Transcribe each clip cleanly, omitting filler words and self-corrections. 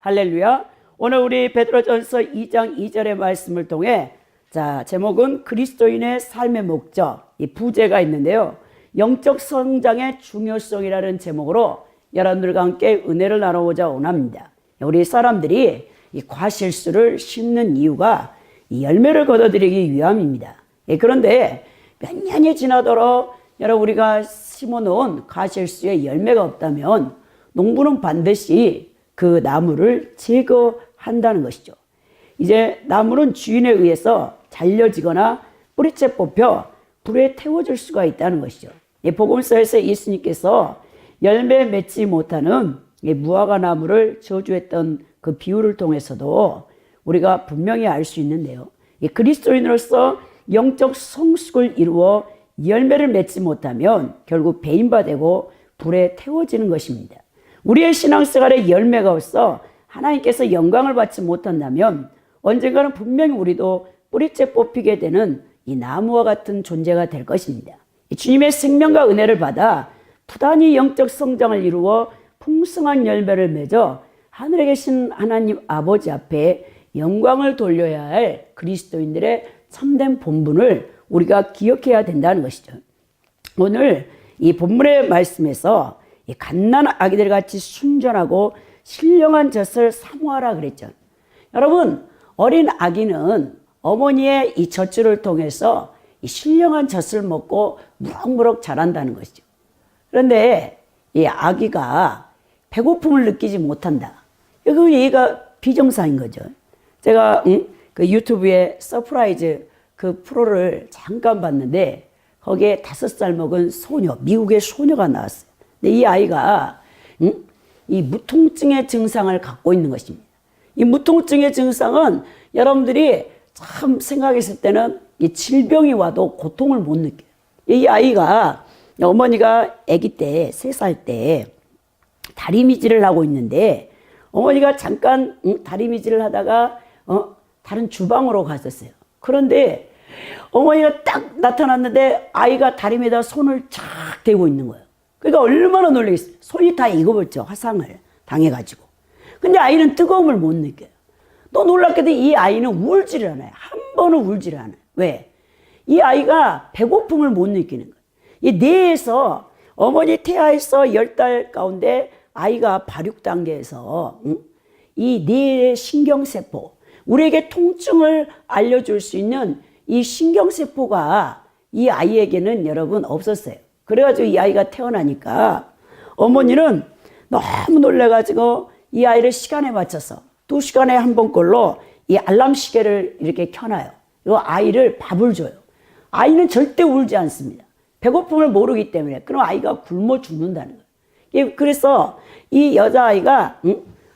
할렐루야. 오늘 우리 베드로전서 2장 2절의 말씀을 통해 제목은 그리스도인의 삶의 목적, 이 부제가 있는데요. 영적 성장의 중요성이라는 제목으로 여러분들과 함께 은혜를 나누고자 원합니다. 우리 사람들이 이 과실수를 심는 이유가 이 열매를 거둬들이기 위함입니다. 그런데 몇 년이 지나도록 여러분 우리가 심어놓은 과실수에 열매가 없다면 농부는 반드시 그 나무를 제거한다는 것이죠. 이제 나무는 주인에 의해서 잘려지거나 뿌리째 뽑혀 불에 태워질 수가 있다는 것이죠. 복음서에서 예수님께서 열매 맺지 못하는 무화과 나무를 저주했던 그 비유를 통해서도 우리가 분명히 알 수 있는데요. 그리스도인으로서 영적 성숙을 이루어 열매를 맺지 못하면 결국 배임바되고 불에 태워지는 것입니다. 우리의 신앙생활에 열매가 없어 하나님께서 영광을 받지 못한다면 언젠가는 분명히 우리도 뿌리째 뽑히게 되는 이 나무와 같은 존재가 될 것입니다. 주님의 생명과 은혜를 받아 부단히 영적 성장을 이루어 풍성한 열매를 맺어 하늘에 계신 하나님 아버지 앞에 영광을 돌려야 할 그리스도인들의 참된 본분을 우리가 기억해야 된다는 것이죠. 오늘 이 본문의 말씀에서 이 갓난 아기들 같이 순전하고 신령한 젖을 사모하라 그랬죠. 여러분, 어린 아기는 어머니의 이 젖줄을 통해서 이 신령한 젖을 먹고 무럭무럭 자란다는 것이죠. 그런데 이 아기가 배고픔을 느끼지 못한다. 얘가 비정상인 거죠. 제가 그 유튜브에 서프라이즈 그 프로를 잠깐 봤는데 거기에 5살 먹은 소녀, 미국의 소녀가 나왔어요. 근데 이 아이가 이 무통증의 증상을 갖고 있는 것입니다. 이 무통증의 증상은 여러분들이 참 생각했을 때는 이 질병이 와도 고통을 못 느껴요. 이 아이가 어머니가 아기 때 3살 때 다리미질을 하고 있는데 어머니가 잠깐 다리미질을 하다가 다른 주방으로 갔었어요. 그런데 어머니가 딱 나타났는데 아이가 다리미에다 손을 착 대고 있는 거예요. 그러니까 얼마나 놀라겠어요. 손이 다 익어버렸죠. 화상을 당해가지고. 근데 아이는 뜨거움을 못 느껴요. 또 놀랍게도 이 아이는 울지를 않아요. 한 번은 울지를 않아요. 왜? 이 아이가 배고픔을 못 느끼는 거예요. 이 뇌에서 어머니 태아에서 10달 가운데 아이가 발육 단계에서 이 뇌의 신경세포, 우리에게 통증을 알려줄 수 있는 이 신경세포가 이 아이에게는 여러분 없었어요. 그래가지고 이 아이가 태어나니까 어머니는 너무 놀래가지고 이 아이를 시간에 맞춰서 2시간에 한 번꼴로 이 알람 시계를 이렇게 켜놔요. 이 아이를 밥을 줘요. 아이는 절대 울지 않습니다. 배고픔을 모르기 때문에. 그럼 아이가 굶어 죽는다는 거예요. 그래서 이 여자아이가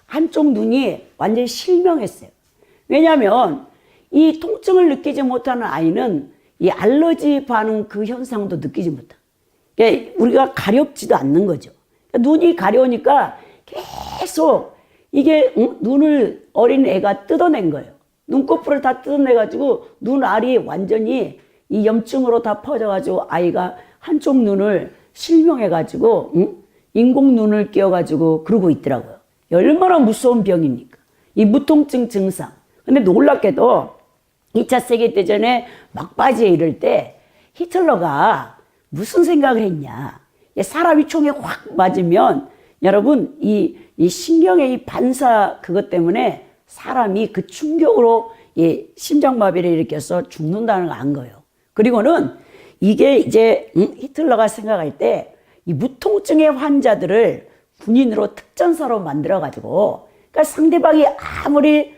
한쪽 눈이 완전히 실명했어요. 왜냐하면 이 통증을 느끼지 못하는 아이는 이 알러지 반응 그 현상도 느끼지 못해요. 우리가 가렵지도 않는 거죠. 눈이 가려우니까 계속 이게 눈을 어린 애가 뜯어낸 거예요. 눈꺼풀을 다 뜯어내가지고 눈알이 완전히 이 염증으로 다 퍼져가지고 아이가 한쪽 눈을 실명해가지고 인공 눈을 끼워가지고 그러고 있더라고요. 얼마나 무서운 병입니까? 이 무통증 증상. 근데 놀랍게도 2차 세계대전에 막바지에 이를 때 히틀러가 무슨 생각을 했냐. 사람이 총에 확 맞으면 여러분 이 신경의 이 반사 그것 때문에 사람이 그 충격으로 심장마비를 일으켜서 죽는다는 걸 안 거예요. 그리고는 이게 이제 히틀러가 생각할 때 이 무통증의 환자들을 군인으로 특전사로 만들어가지고 그러니까 상대방이 아무리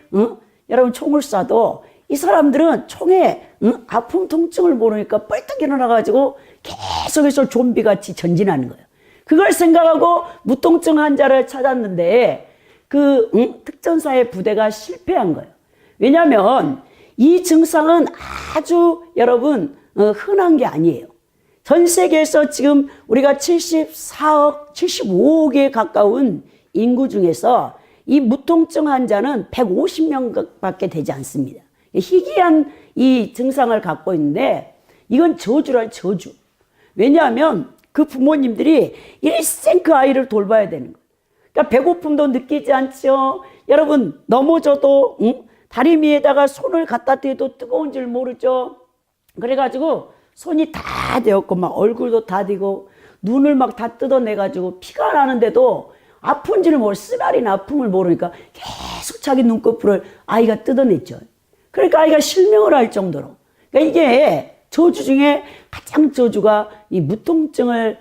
여러분 총을 쏴도 이 사람들은 총에 아픔 통증을 모르니까 뻘떡 일어나가지고 계속해서 좀비같이 전진하는 거예요. 그걸 생각하고 무통증 환자를 찾았는데 그 특전사의 부대가 실패한 거예요. 왜냐하면 이 증상은 아주 여러분 흔한 게 아니에요. 전 세계에서 지금 우리가 74억, 75억에 가까운 인구 중에서 이 무통증 환자는 150명밖에 되지 않습니다. 희귀한 이 증상을 갖고 있는데 이건 저주랄 저주. 왜냐하면 그 부모님들이 일생 그 아이를 돌봐야 되는 거예요. 그러니까 배고픔도 느끼지 않죠. 여러분 넘어져도 다리 위에다가 손을 갖다 대도 뜨거운 줄 모르죠. 그래가지고 손이 다 되었고 막 얼굴도 다 되고 눈을 막 다 뜯어내가지고 피가 나는데도 아픈지를 모르고 쓰라린 아픔을 모르니까 계속 자기 눈꺼풀을 아이가 뜯어냈죠. 그러니까 아이가 실명을 할 정도로. 그러니까 이게 저주 중에 가장 저주가 이 무통증의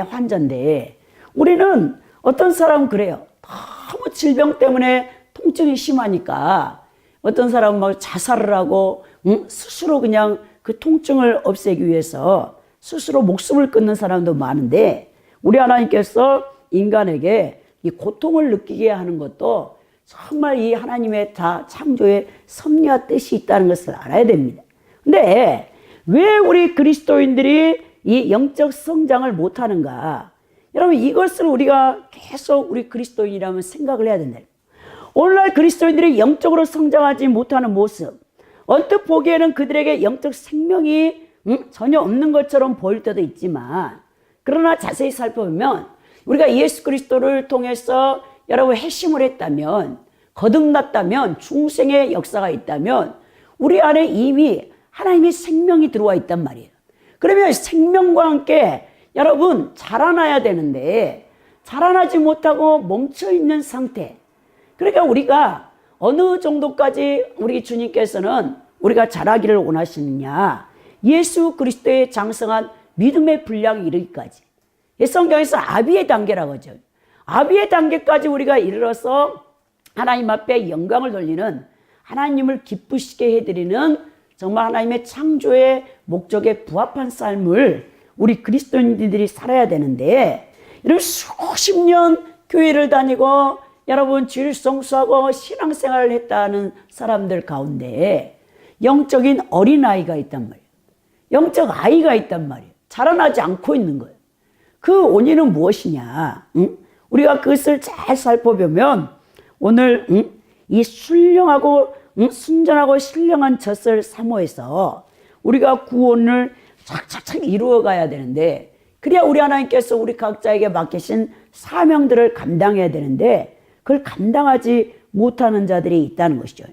환자인데 우리는 어떤 사람은 그래요. 너무 질병 때문에 통증이 심하니까 어떤 사람은 막 자살을 하고 스스로 그냥 그 통증을 없애기 위해서 스스로 목숨을 끊는 사람도 많은데 우리 하나님께서 인간에게 이 고통을 느끼게 하는 것도 정말 이 하나님의 다 창조의 섭리와 뜻이 있다는 것을 알아야 됩니다. 근데 왜 우리 그리스도인들이 이 영적 성장을 못하는가? 여러분 이것을 우리가 계속 우리 그리스도인이라면 생각을 해야 된다. 오늘날 그리스도인들이 영적으로 성장하지 못하는 모습, 언뜻 보기에는 그들에게 영적 생명이 전혀 없는 것처럼 보일 때도 있지만 그러나 자세히 살펴보면 우리가 예수 그리스도를 통해서 여러분 회심을 했다면 거듭났다면 중생의 역사가 있다면 우리 안에 이미 하나님의 생명이 들어와 있단 말이에요. 그러면 생명과 함께 여러분 자라나야 되는데 자라나지 못하고 멈춰있는 상태. 그러니까 우리가 어느 정도까지 우리 주님께서는 우리가 자라기를 원하시느냐. 예수 그리스도의 장성한 믿음의 분량에 이르기까지. 성경에서 아비의 단계라고 하죠. 아비의 단계까지 우리가 이르러서 하나님 앞에 영광을 돌리는 하나님을 기쁘시게 해드리는 정말 하나님의 창조의 목적에 부합한 삶을 우리 그리스도인들이 살아야 되는데 이런 수십 년 교회를 다니고 여러분 주일 성수하고 신앙생활을 했다는 사람들 가운데 영적인 어린아이가 있단 말이에요. 영적 아이가 있단 말이에요. 자라나지 않고 있는 거예요. 그 원인은 무엇이냐? 우리가 그것을 잘 살펴보면 오늘 이 순령하고 순전하고 신령한 젖을 사모해서 우리가 구원을 착착착 이루어 가야 되는데 그래야 우리 하나님께서 우리 각자에게 맡기신 사명들을 감당해야 되는데 그걸 감당하지 못하는 자들이 있다는 것이죠.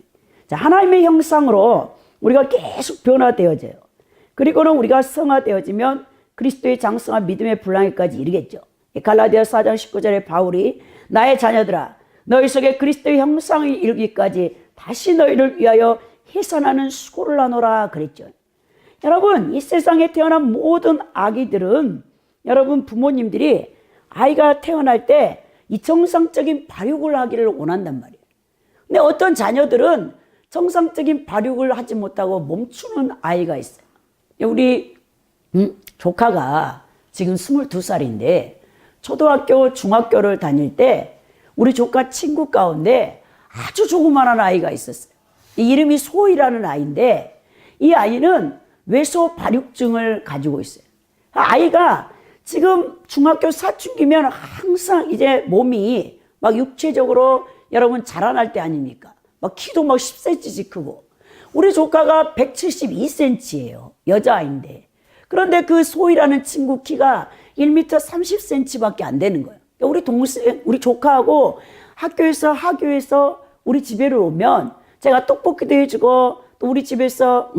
자, 하나님의 형상으로 우리가 계속 변화되어져요. 그리고는 우리가 성화되어지면 그리스도의 장성한 믿음의 분량에까지 이르겠죠. 갈라디아서 4장 19절에 바울이 나의 자녀들아 너희 속에 그리스도의 형상이 이르기까지 다시 너희를 위하여 해산하는 수고를 하노라 그랬죠. 여러분 이 세상에 태어난 모든 아기들은 여러분 부모님들이 아이가 태어날 때 이 정상적인 발육을 하기를 원한단 말이에요. 근데 어떤 자녀들은 정상적인 발육을 하지 못하고 멈추는 아이가 있어요. 우리 조카가 지금 22살인데 초등학교, 중학교를 다닐 때 우리 조카 친구 가운데 아주 조그마한 아이가 있었어요. 이름이 소희라는 아이인데 이 아이는 외소 발육증을 가지고 있어요. 아이가 지금 중학교 사춘기면 항상 이제 몸이 막 육체적으로 여러분 자라날 때 아닙니까? 막 키도 막 10cm씩 크고 우리 조카가 172cm예요. 여자아이인데. 그런데 그 소희라는 친구 키가 1m 30cm밖에 안 되는 거예요. 우리 조카하고 학교에서 우리 집에를 오면 제가 떡볶이도 해주고 또 우리 집에서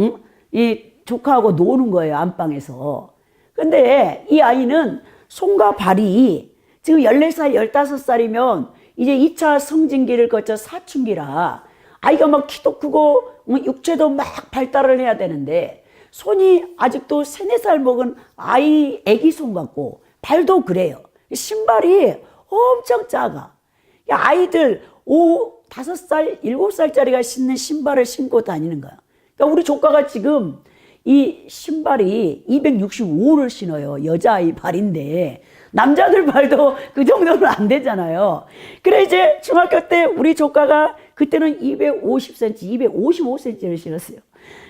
이 조카하고 노는 거예요. 안방에서. 근데 이 아이는 손과 발이 지금 14살, 15살이면 이제 2차 성징기를 거쳐 사춘기라 아이가 막 키도 크고 육체도 막 발달을 해야 되는데 손이 아직도 3, 4살 먹은 애기 손 같고 발도 그래요. 신발이 엄청 작아. 아이들 5살, 7살짜리가 신는 신발을 신고 다니는 거야. 그러니까 우리 조카가 지금 이 신발이 265를 신어요. 여자아이 발인데 남자들 발도 그 정도는 안 되잖아요. 그래 이제 중학교 때 우리 조카가 그때는 250cm, 255cm를 신었어요.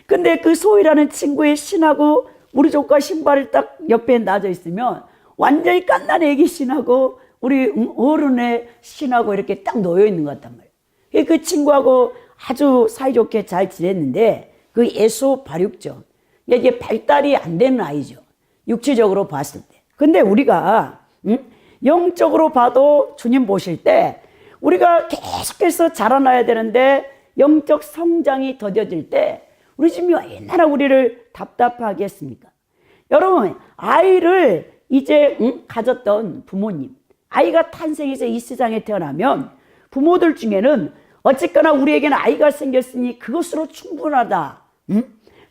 근데 그 소희라는 친구의 신하고 우리 조카 신발을 딱 옆에 놔져 있으면 완전히 갓난 애기 신하고 우리 어른의 신하고 이렇게 딱 놓여 있는 것 같단 말이에요. 그 친구하고 아주 사이좋게 잘 지냈는데 그 애소 발육증. 이게 발달이 안 되는 아이죠. 육체적으로 봤을 때. 근데 우리가 영적으로 봐도 주님 보실 때 우리가 계속해서 자라나야 되는데 영적 성장이 더뎌질 때 우리 주님이 얼마나 우리를 답답하게 했습니까? 여러분, 아이를 이제 가졌던 부모님, 아이가 탄생해서 이 세상에 태어나면 부모들 중에는 어쨌거나 우리에게는 아이가 생겼으니 그것으로 충분하다.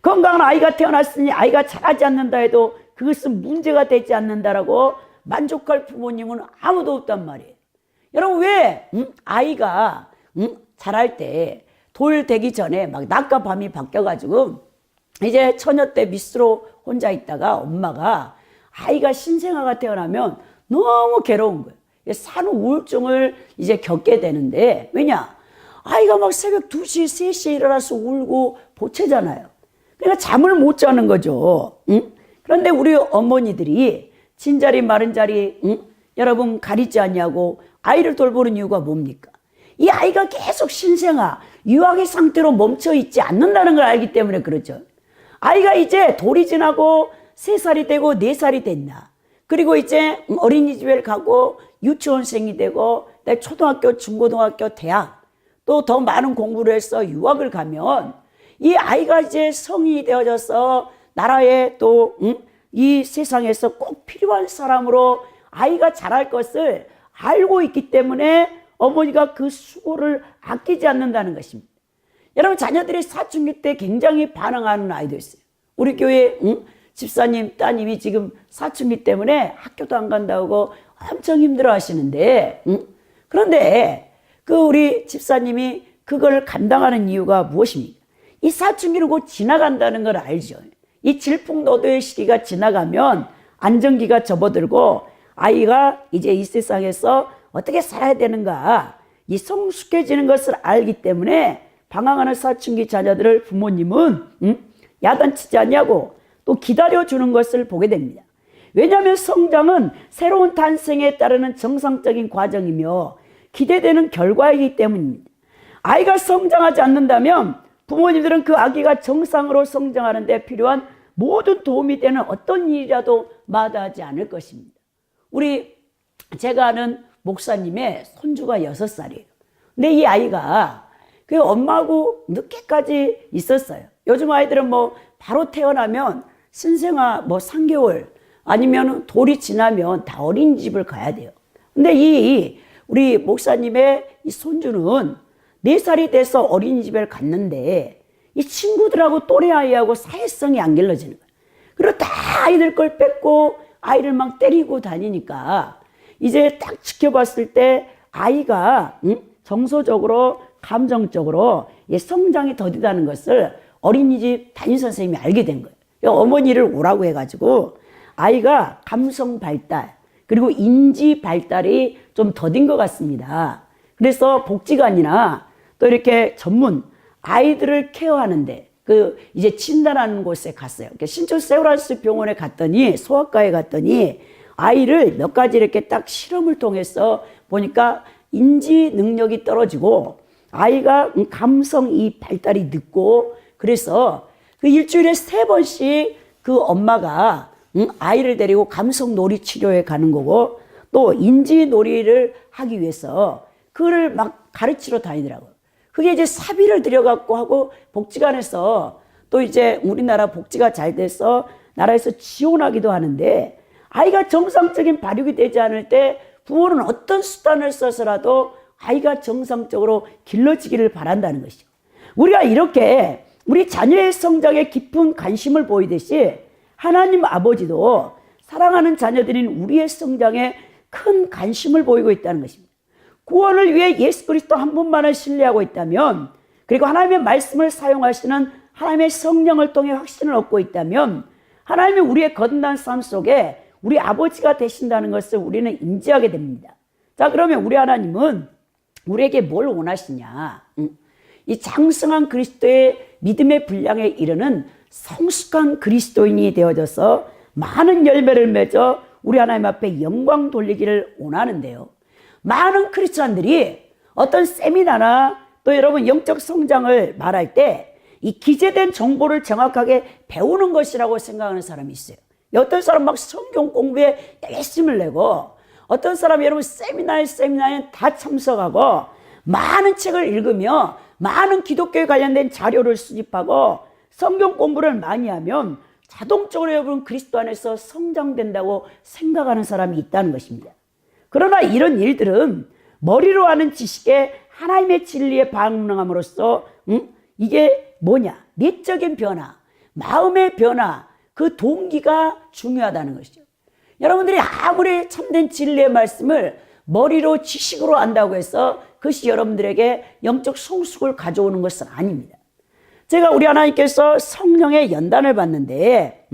건강한 아이가 태어났으니 아이가 자라지 않는다 해도 그것은 문제가 되지 않는다라고 만족할 부모님은 아무도 없단 말이에요. 여러분, 왜 아이가 자랄 때 돌 되기 전에 막 낮과 밤이 바뀌어가지고 이제 처녀 때 미스로 혼자 있다가 엄마가 아이가 신생아가 태어나면 너무 괴로운 거예요. 산후 우울증을 이제 겪게 되는데, 왜냐? 아이가 막 새벽 2시, 3시에 일어나서 울고 보채잖아요. 그러니까 잠을 못 자는 거죠. 그런데 우리 어머니들이 진자리 마른 자리 여러분 가리지 않냐고 아이를 돌보는 이유가 뭡니까? 이 아이가 계속 신생아, 유아기 상태로 멈춰 있지 않는다는 걸 알기 때문에 그렇죠. 아이가 이제 돌이 지나고 3살이 되고 4살이 됐나. 그리고 이제 어린이집에 가고 유치원생이 되고 초등학교, 중고등학교, 대학 또 더 많은 공부를 해서 유학을 가면 이 아이가 이제 성인이 되어져서 나라에 또 이 세상에서 꼭 필요한 사람으로 아이가 자랄 것을 알고 있기 때문에 어머니가 그 수고를 아끼지 않는다는 것입니다. 여러분, 자녀들이 사춘기 때 굉장히 반항하는 아이도 있어요. 우리 교회 집사님 따님이 지금 사춘기 때문에 학교도 안 간다고 엄청 힘들어 하시는데, 그런데 그 우리 집사님이 그걸 감당하는 이유가 무엇입니까? 이 사춘기는 곧 지나간다는 걸 알죠. 이 질풍노도의 시기가 지나가면 안정기가 접어들고 아이가 이제 이 세상에서 어떻게 살아야 되는가, 이 성숙해지는 것을 알기 때문에 방황하는 사춘기 자녀들을 부모님은 야단치지 않냐고 또 기다려주는 것을 보게 됩니다. 왜냐하면 성장은 새로운 탄생에 따르는 정상적인 과정이며 기대되는 결과이기 때문입니다. 아이가 성장하지 않는다면 부모님들은 그 아기가 정상으로 성장하는 데 필요한 모든 도움이 되는 어떤 일이라도 마다하지 않을 것입니다. 제가 아는 목사님의 손주가 6살이에요. 근데 이 아이가 그 엄마하고 늦게까지 있었어요. 요즘 아이들은 뭐 바로 태어나면 신생아 3개월 아니면 돌이 지나면 다 어린이집을 가야 돼요. 근데 우리 목사님의 이 손주는 4살이 돼서 어린이집에 갔는데 이 친구들하고 또래 아이하고 사회성이 안 길러지는 거예요. 그리고 다 아이들 걸 뺏고 아이를 막 때리고 다니니까 이제 딱 지켜봤을 때 아이가 정서적으로 감정적으로 성장이 더디다는 것을 어린이집 담임선생님이 알게 된 거예요. 어머니를 오라고 해가지고 아이가 감성 발달 그리고 인지 발달이 좀 더딘 것 같습니다. 그래서 복지관이나 또 이렇게 전문 아이들을 케어하는데 이제 진단하는 곳에 갔어요. 신촌 세브란스 병원에 갔더니 소아과에 갔더니 아이를 몇 가지 이렇게 딱 실험을 통해서 보니까 인지 능력이 떨어지고 아이가 감성 이 발달이 늦고 그래서 그 일주일에 3번씩 그 엄마가 아이를 데리고 감성 놀이 치료에 가는 거고 또 인지 놀이를 하기 위해서 그걸 막 가르치러 다니더라고요. 그게 이제 사비를 들여갖고 하고 복지관에서 또 이제 우리나라 복지가 잘 돼서 나라에서 지원하기도 하는데 아이가 정상적인 발육이 되지 않을 때 부모는 어떤 수단을 써서라도 아이가 정상적으로 길러지기를 바란다는 것이죠. 우리가 이렇게 우리 자녀의 성장에 깊은 관심을 보이듯이 하나님 아버지도 사랑하는 자녀들인 우리의 성장에 큰 관심을 보이고 있다는 것입니다. 구원을 위해 예수 그리스도 한 분만을 신뢰하고 있다면 그리고 하나님의 말씀을 사용하시는 하나님의 성령을 통해 확신을 얻고 있다면 하나님이 우리의 거듭난 삶 속에 우리 아버지가 되신다는 것을 우리는 인지하게 됩니다. 자, 그러면 우리 하나님은 우리에게 뭘 원하시냐? 이 장성한 그리스도의 믿음의 분량에 이르는 성숙한 그리스도인이 되어져서 많은 열매를 맺어 우리 하나님 앞에 영광 돌리기를 원하는데요. 많은 크리스찬들이 어떤 세미나나 또 여러분 영적 성장을 말할 때 이 기재된 정보를 정확하게 배우는 것이라고 생각하는 사람이 있어요. 어떤 사람 막 성경 공부에 열심을 내고 어떤 사람이 여러분 세미나에 다 참석하고 많은 책을 읽으며 많은 기독교에 관련된 자료를 수집하고 성경 공부를 많이 하면 자동적으로 여러분 그리스도 안에서 성장된다고 생각하는 사람이 있다는 것입니다. 그러나 이런 일들은 머리로 하는 지식에 하나님의 진리에 반응함으로써 이게 뭐냐? 내적인 변화, 마음의 변화, 그 동기가 중요하다는 것이죠. 여러분들이 아무리 참된 진리의 말씀을 머리로 지식으로 안다고 해서 그것이 여러분들에게 영적 성숙을 가져오는 것은 아닙니다. 제가 우리 하나님께서 성령의 연단을 받는데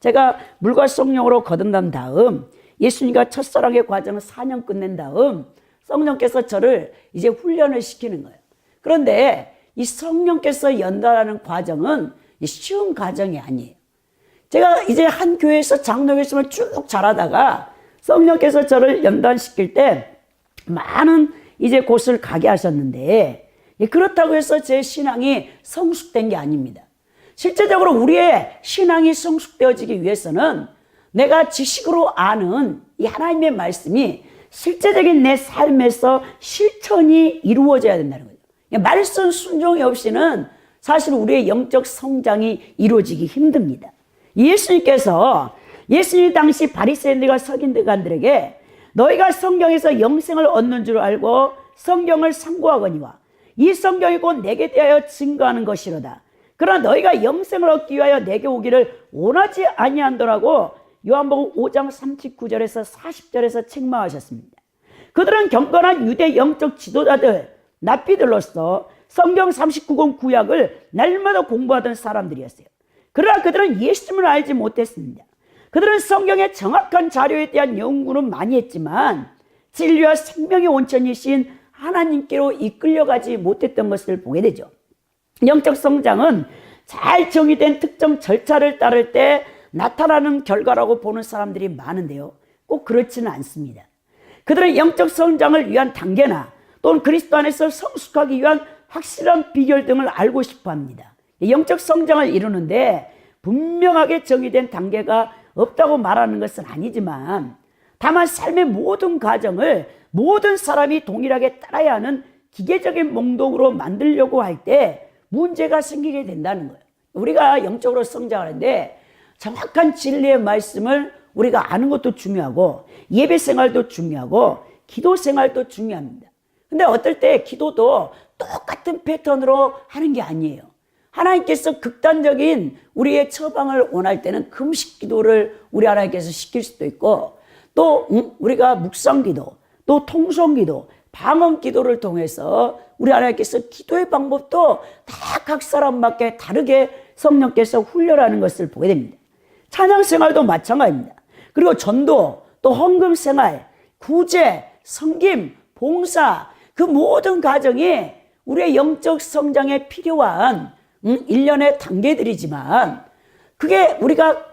제가 물과 성령으로 거듭난 다음 예수님과 첫사랑의 과정을 4년 끝낸 다음 성령께서 저를 이제 훈련을 시키는 거예요. 그런데 이 성령께서 연단하는 과정은 쉬운 과정이 아니에요. 제가 이제 한 교회에서 장로 말씀을 쭉 잘하다가 성령께서 저를 연단시킬 때 많은 이제 곳을 가게 하셨는데 그렇다고 해서 제 신앙이 성숙된 게 아닙니다. 실제적으로 우리의 신앙이 성숙되어지기 위해서는 내가 지식으로 아는 이 하나님의 말씀이 실제적인 내 삶에서 실천이 이루어져야 된다는 거죠. 말씀 순종이 없이는 사실 우리의 영적 성장이 이루어지기 힘듭니다. 예수님 당시 바리새인들과 서기관들에게 너희가 성경에서 영생을 얻는 줄 알고 성경을 상고하거니와 이 성경이 곧 내게 대하여 증거하는 것이로다. 그러나 너희가 영생을 얻기 위하여 내게 오기를 원하지 아니한도라고 요한복음 5장 39절에서 40절에서 책망하셨습니다. 그들은 경건한 유대 영적 지도자들, 납비들로서 성경 39권 구약을 날마다 공부하던 사람들이었어요. 그러나 그들은 예수님을 알지 못했습니다. 그들은 성경의 정확한 자료에 대한 연구는 많이 했지만 진리와 생명의 온천이신 하나님께로 이끌려가지 못했던 것을 보게 되죠. 영적 성장은 잘 정의된 특정 절차를 따를 때 나타나는 결과라고 보는 사람들이 많은데요. 꼭 그렇지는 않습니다. 그들은 영적 성장을 위한 단계나 또는 그리스도 안에서 성숙하기 위한 확실한 비결 등을 알고 싶어 합니다. 영적 성장을 이루는데 분명하게 정의된 단계가 없다고 말하는 것은 아니지만 다만 삶의 모든 과정을 모든 사람이 동일하게 따라야 하는 기계적인 몽독으로 만들려고 할 때 문제가 생기게 된다는 거예요. 우리가 영적으로 성장하는데 정확한 진리의 말씀을 우리가 아는 것도 중요하고 예배 생활도 중요하고 기도 생활도 중요합니다. 근데 어떨 때 기도도 똑같은 패턴으로 하는 게 아니에요. 하나님께서 극단적인 우리의 처방을 원할 때는 금식 기도를 우리 하나님께서 시킬 수도 있고 또 우리가 묵상 기도, 또 통성 기도, 방언 기도를 통해서 우리 하나님께서 기도의 방법도 다 각 사람밖에 다르게 성령께서 훈련하는 것을 보게 됩니다. 찬양 생활도 마찬가지입니다. 그리고 전도, 또 헌금 생활, 구제, 섬김, 봉사 그 모든 과정이 우리의 영적 성장에 필요한 일련의 단계들이지만 그게 우리가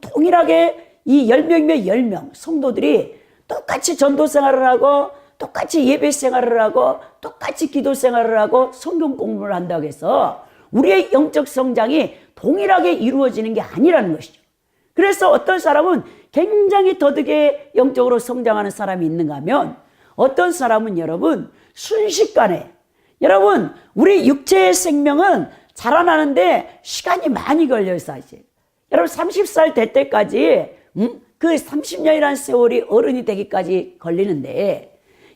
동일하게 이 10명이면 10명 성도들이 똑같이 전도 생활을 하고 똑같이 예배 생활을 하고 똑같이 기도 생활을 하고 성경 공부를 한다고 해서 우리의 영적 성장이 동일하게 이루어지는 게 아니라는 것이죠. 그래서 어떤 사람은 굉장히 더디게 영적으로 성장하는 사람이 있는가 하면 어떤 사람은 여러분 순식간에 여러분 우리 육체의 생명은 자라나는데 시간이 많이 걸려요 사실. 여러분 30살 될 때까지 그 30년이라는 세월이 어른이 되기까지 걸리는데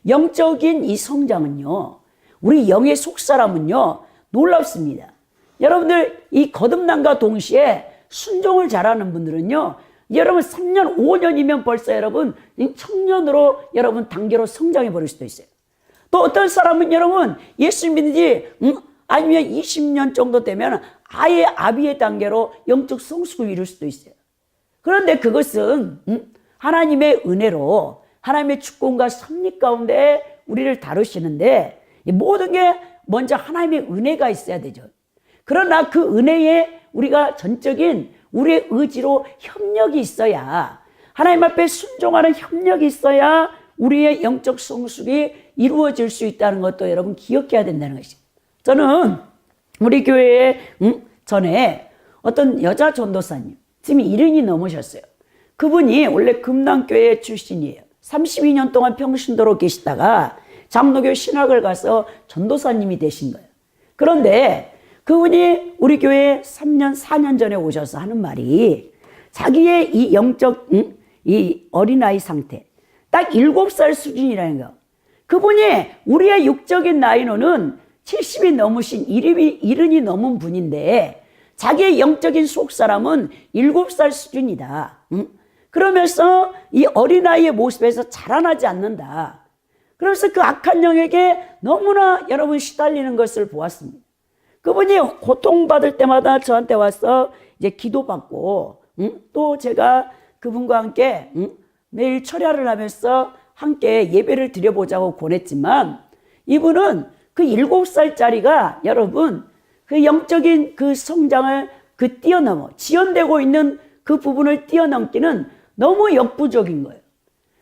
영적인 이 성장은요 우리 영의 속사람은요 놀랍습니다. 여러분들 이 거듭남과 동시에 순종을 잘하는 분들은요 여러분 3년 5년이면 벌써 여러분 청년으로 여러분 단계로 성장해 버릴 수도 있어요. 또 어떤 사람은 여러분 예수 믿는 지 아니면 20년 정도 되면 아예 아비의 단계로 영적 성숙을 이룰 수도 있어요. 그런데 그것은 하나님의 은혜로 하나님의 주권과 섭리 가운데 우리를 다루시는데 모든 게 먼저 하나님의 은혜가 있어야 되죠. 그러나 그 은혜에 우리가 전적인 우리의 의지로 협력이 있어야 하나님 앞에 순종하는 협력이 있어야 우리의 영적 성숙이 이루어질 수 있다는 것도 여러분 기억해야 된다는 것이죠. 저는 우리 교회에 전에 어떤 여자 전도사님 지금 1년이 넘으셨어요. 그분이 원래 금남교회 출신이에요. 32년 동안 평신도로 계시다가 장로교 신학을 가서 전도사님이 되신 거예요. 그런데 그분이 우리 교회에 3년, 4년 전에 오셔서 하는 말이 자기의 이 영적, 이 어린아이 상태, 딱 7살 수준이라는 거. 그분이 우리의 육적인 나이로는 70이 넘으신 이른이 넘은 분인데 자기의 영적인 속사람은 7살 수준이다. 그러면서 이 어린아이의 모습에서 자라나지 않는다. 그래서 그 악한 영에게 너무나 여러분 시달리는 것을 보았습니다. 그분이 고통받을 때마다 저한테 와서 이제 기도받고 또 제가 그분과 함께 매일 철야를 하면서 함께 예배를 드려보자고 권했지만 이분은 그 7살짜리가 여러분 그 영적인 그 성장을 그 뛰어넘어 지연되고 있는 그 부분을 뛰어넘기는 너무 역부족인 거예요.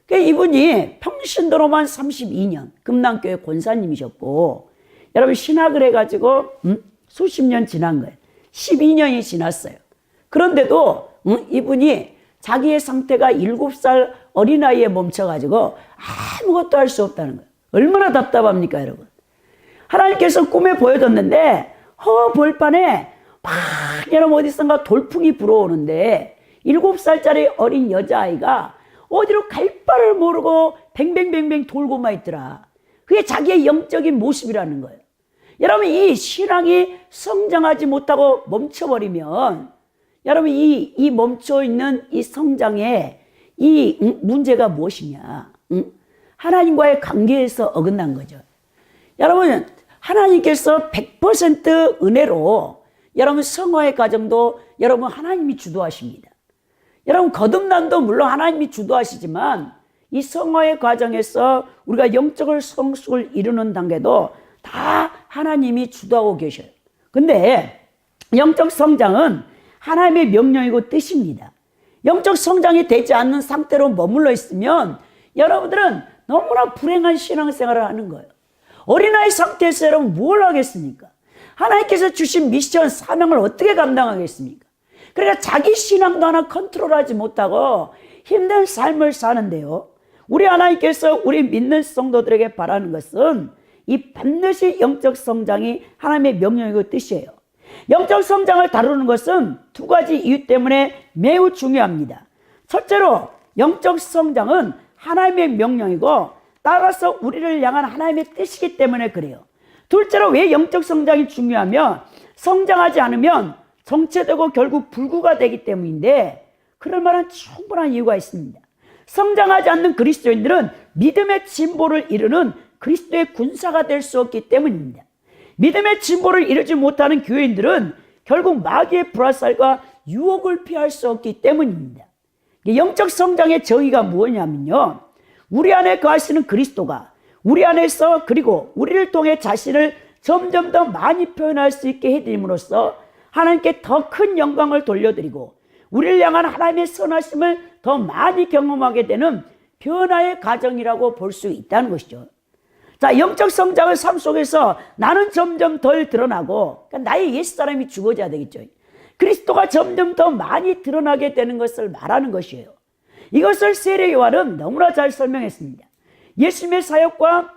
그러니까 이분이 평신도로만 32년 금남교회 권사님이셨고 여러분 신학을 해가지고 수십 년 지난 거예요. 12년이 지났어요. 그런데도 이분이 자기의 상태가 7살 어린아이에 멈춰가지고 아무것도 할 수 없다는 거예요. 얼마나 답답합니까 여러분. 하나님께서 꿈에 보여줬는데 벌판에 막 여러분 어디선가 돌풍이 불어오는데 7살짜리 어린 여자아이가 어디로 갈 바를 모르고 뱅뱅뱅뱅 돌고만 있더라. 그게 자기의 영적인 모습이라는 거예요. 여러분 이 신앙이 성장하지 못하고 멈춰버리면 여러분 이 멈춰있는 이 성장에 이 문제가 무엇이냐. 하나님과의 관계에서 어긋난 거죠. 여러분 하나님께서 100% 은혜로 여러분 성화의 과정도 여러분 하나님이 주도하십니다. 여러분 거듭남도 물론 하나님이 주도하시지만 이 성화의 과정에서 우리가 영적을 성숙을 이루는 단계도 다 하나님이 주도하고 계셔요. 근데 영적 성장은 하나님의 명령이고 뜻입니다. 영적 성장이 되지 않는 상태로 머물러 있으면 여러분들은 너무나 불행한 신앙생활을 하는 거예요. 어린아이 상태에서 여러분 뭘 하겠습니까? 하나님께서 주신 미션 사명을 어떻게 감당하겠습니까? 그러니까 자기 신앙도 하나 컨트롤하지 못하고 힘든 삶을 사는데요. 우리 하나님께서 우리 믿는 성도들에게 바라는 것은 이 반드시 영적 성장이 하나님의 명령이고 뜻이에요. 영적 성장을 다루는 것은 두 가지 이유 때문에 매우 중요합니다. 첫째로 영적 성장은 하나님의 명령이고 따라서 우리를 향한 하나님의 뜻이기 때문에 그래요. 둘째로 왜 영적 성장이 중요하며 성장하지 않으면 정체되고 결국 불구가 되기 때문인데 그럴 만한 충분한 이유가 있습니다. 성장하지 않는 그리스도인들은 믿음의 진보를 이루는 그리스도의 군사가 될 수 없기 때문입니다. 믿음의 진보를 이루지 못하는 교회인들은 결국 마귀의 불화살과 유혹을 피할 수 없기 때문입니다. 영적 성장의 정의가 뭐냐면요. 우리 안에 거하시는 그리스도가 우리 안에서 그리고 우리를 통해 자신을 점점 더 많이 표현할 수 있게 해드림으로써 하나님께 더 큰 영광을 돌려드리고 우리를 향한 하나님의 선하심을 더 많이 경험하게 되는 변화의 과정이라고 볼 수 있다는 것이죠. 자, 영적 성장의 삶 속에서 나는 점점 덜 드러나고 그러니까 나의 옛사람이 죽어져야 되겠죠. 그리스도가 점점 더 많이 드러나게 되는 것을 말하는 것이에요. 이것을 세례 요한은 너무나 잘 설명했습니다. 예수님의 사역과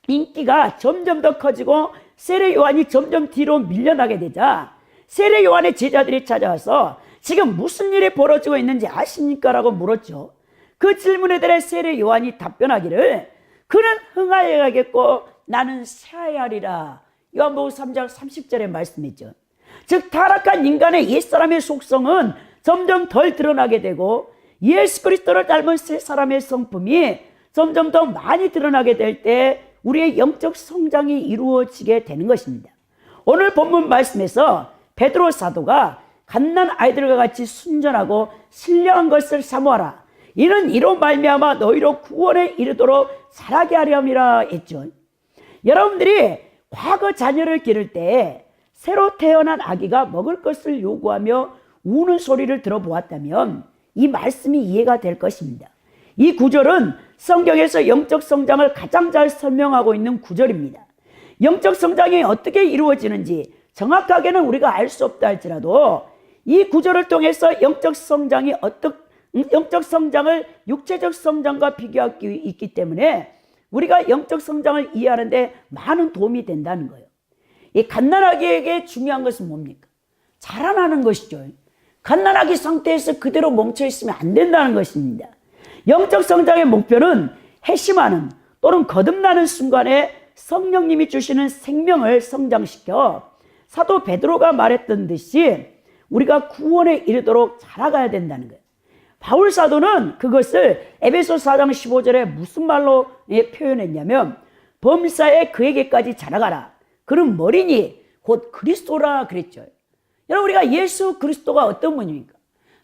인기가 점점 더 커지고 세례 요한이 점점 뒤로 밀려나게 되자 세례 요한의 제자들이 찾아와서 지금 무슨 일이 벌어지고 있는지 아십니까? 라고 물었죠. 그 질문에 대해 세례 요한이 답변하기를 그는 흥하여 가겠고 나는 쇠하여 하리라. 요한복음 3장 30절에 말씀했죠. 즉 타락한 인간의 옛사람의 속성은 점점 덜 드러나게 되고 예수 그리스도를 닮은 새 사람의 성품이 점점 더 많이 드러나게 될 때 우리의 영적 성장이 이루어지게 되는 것입니다. 오늘 본문 말씀에서 베드로 사도가 갓난 아이들과 같이 순전하고 신령한 것을 사모하라. 이는 이로 말미암아 너희로 구원에 이르도록 자라게 하려 함이라 했죠. 여러분들이 과거 자녀를 기를 때 새로 태어난 아기가 먹을 것을 요구하며 우는 소리를 들어보았다면 이 말씀이 이해가 될 것입니다. 이 구절은 성경에서 영적 성장을 가장 잘 설명하고 있는 구절입니다. 영적 성장이 어떻게 이루어지는지 정확하게는 우리가 알 수 없다 할지라도 이 구절을 통해서 영적 성장이 영적 성장을 육체적 성장과 비교할 수 있기 때문에 우리가 영적 성장을 이해하는데 많은 도움이 된다는 거예요. 이 갓난아기에게 중요한 것은 뭡니까? 자라나는 것이죠. 갓난아기 상태에서 그대로 멈춰 있으면 안 된다는 것입니다. 영적 성장의 목표는 회심하는 또는 거듭나는 순간에 성령님이 주시는 생명을 성장시켜 사도 베드로가 말했던 듯이 우리가 구원에 이르도록 자라가야 된다는 거예요. 바울 사도는 그것을 에베소 4장 15절에 무슨 말로 표현했냐면 범사에 그에게까지 자라가라. 그는 머리니 곧 그리스도라 그랬죠. 여러분, 우리가 예수 그리스도가 어떤 분입니까?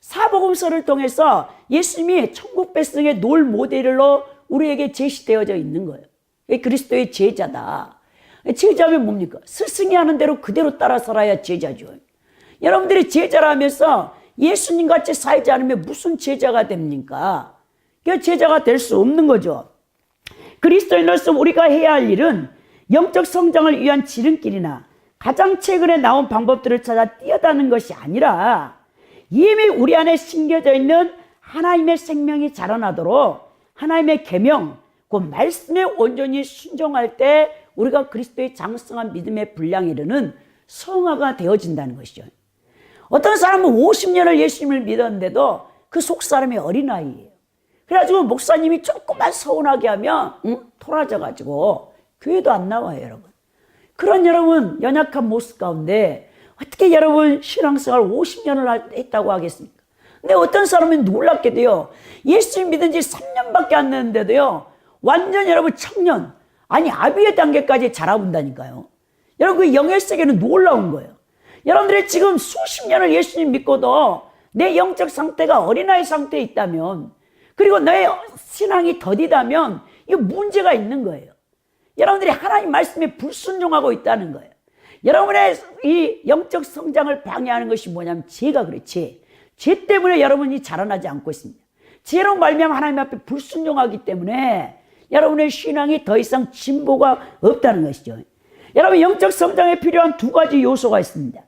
사복음서를 통해서 예수님이 천국 백성의 롤 모델로 우리에게 제시되어져 있는 거예요. 그리스도의 제자다. 제자면 뭡니까? 스승이 하는 대로 그대로 따라 살아야 제자죠. 여러분들이 제자라면서 예수님 같이 살지 않으면 무슨 제자가 됩니까? 그 제자가 될 수 없는 거죠. 그리스도인으로서 우리가 해야 할 일은 영적 성장을 위한 지름길이나 가장 최근에 나온 방법들을 찾아 뛰어다는 것이 아니라 이미 우리 안에 심겨져 있는 하나님의 생명이 자라나도록 하나님의 계명, 그 말씀에 온전히 순종할 때 우리가 그리스도의 장성한 믿음의 분량에 이르는 성화가 되어진다는 것이죠. 어떤 사람은 50년을 예수님을 믿었는데도 그 속사람이 어린아이예요. 그래가지고 목사님이 조금만 서운하게 하면 토라져가지고 교회도 안 나와요, 여러분. 그런 여러분 연약한 모습 가운데 어떻게 여러분 신앙생활 50년을 했다고 하겠습니까? 근데 어떤 사람은 놀랍게도요, 예수님 믿은 지 3년밖에 안 됐는데도요, 완전 여러분 청년, 아니 아비의 단계까지 자라본다니까요. 여러분 그 영의 세계는 놀라운 거예요. 여러분들이 지금 수십 년을 예수님 믿고도 내 영적 상태가 어린아이 상태에 있다면, 그리고 너의 신앙이 더디다면 이거 문제가 있는 거예요. 여러분들이 하나님 말씀에 불순종하고 있다는 거예요. 여러분의 이 영적 성장을 방해하는 것이 뭐냐면 죄가 그래. 죄 때문에 여러분이 자라나지 않고 있습니다. 죄로 말미암아 하나님 앞에 불순종하기 때문에 여러분의 신앙이 더 이상 진보가 없다는 것이죠. 여러분, 영적 성장에 필요한 두 가지 요소가 있습니다.